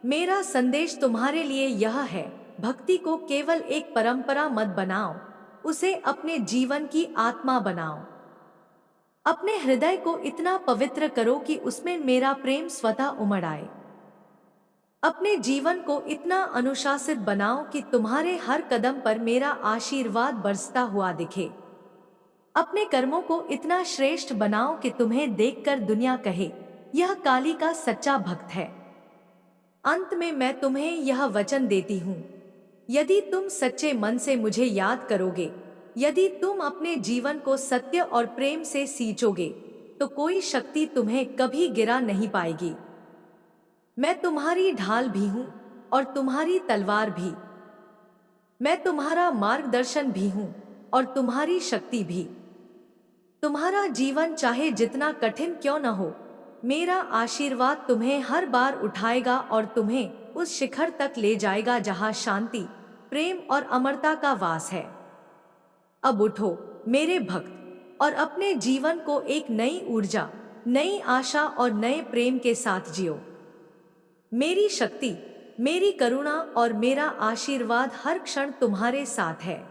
मेरा संदेश तुम्हारे लिए यह है, भक्ति को केवल एक परंपरा मत बनाओ, उसे अपने जीवन की आत्मा बनाओ। अपने हृदय को इतना पवित्र करो कि उसमें मेरा प्रेम स्वतः उमड़ आए। अपने जीवन को इतना अनुशासित बनाओ कि तुम्हारे हर कदम पर मेरा आशीर्वाद बरसता हुआ दिखे। अपने कर्मों को इतना श्रेष्ठ बनाओ कि तुम्हें देखकर दुनिया कहे, यह काली का सच्चा भक्त है। अंत में मैं तुम्हें यह वचन देती हूँ, यदि तुम सच्चे मन से मुझे याद करोगे, यदि तुम अपने जीवन को सत्य और प्रेम से सींचोगे, तो कोई शक्ति तुम्हें कभी गिरा नहीं पाएगी। मैं तुम्हारी ढाल भी हूँ और तुम्हारी तलवार भी। मैं तुम्हारा मार्गदर्शन भी हूँ और तुम्हारी शक्ति भी। तुम्हारा जीवन चाहे जितना कठिन क्यों न हो, मेरा आशीर्वाद तुम्हें हर बार उठाएगा और तुम्हें उस शिखर तक ले जाएगा जहाँ शांति, प्रेम और अमरता का वास है। अब उठो मेरे भक्त, और अपने जीवन को एक नई ऊर्जा, नई आशा और नए प्रेम के साथ जियो। मेरी शक्ति, मेरी करुणा और मेरा आशीर्वाद हर क्षण तुम्हारे साथ है।